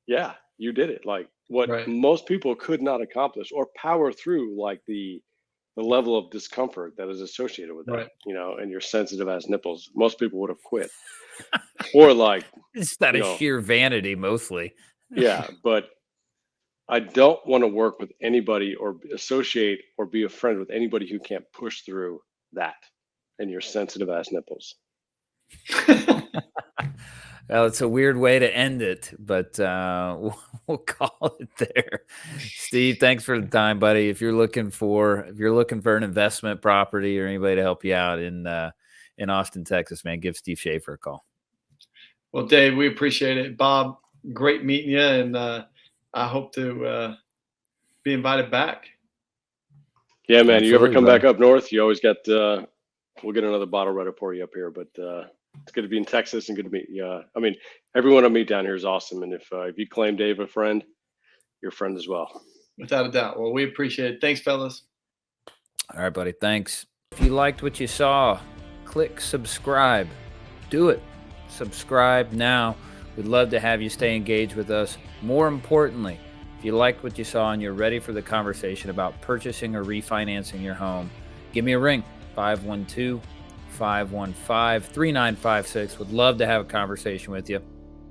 yeah, you did it. Like what most people could not accomplish or power through like the level of discomfort that is associated with that, and your sensitive ass nipples. Most people would have quit. Or like. It's out of sheer vanity mostly. Yeah, but I don't want to work with anybody or associate or be a friend with anybody who can't push through that and your sensitive ass nipples. Well, it's a weird way to end it, but we'll call it there. Steve, thanks for the time, buddy. If you're looking for an investment property or anybody to help you out in Austin, Texas, man, give Steve Shaffer a call. Well, Dave, we appreciate it. Bob, great meeting you, and I hope to be invited back. Yeah, man. Absolutely, you ever come back up north, you always got. We'll get another bottle ready for you up here, but it's good to be in Texas and good to meet you. I mean, everyone I meet down here is awesome, and if you claim Dave a friend, you're a friend as well. Without a doubt. Well, we appreciate it. Thanks, fellas. All right, buddy. Thanks. If you liked what you saw, click subscribe. Do it. Subscribe now. We'd love to have you stay engaged with us. More importantly, if you liked what you saw and you're ready for the conversation about purchasing or refinancing your home, give me a ring, 512-515-3956. Would love to have a conversation with you.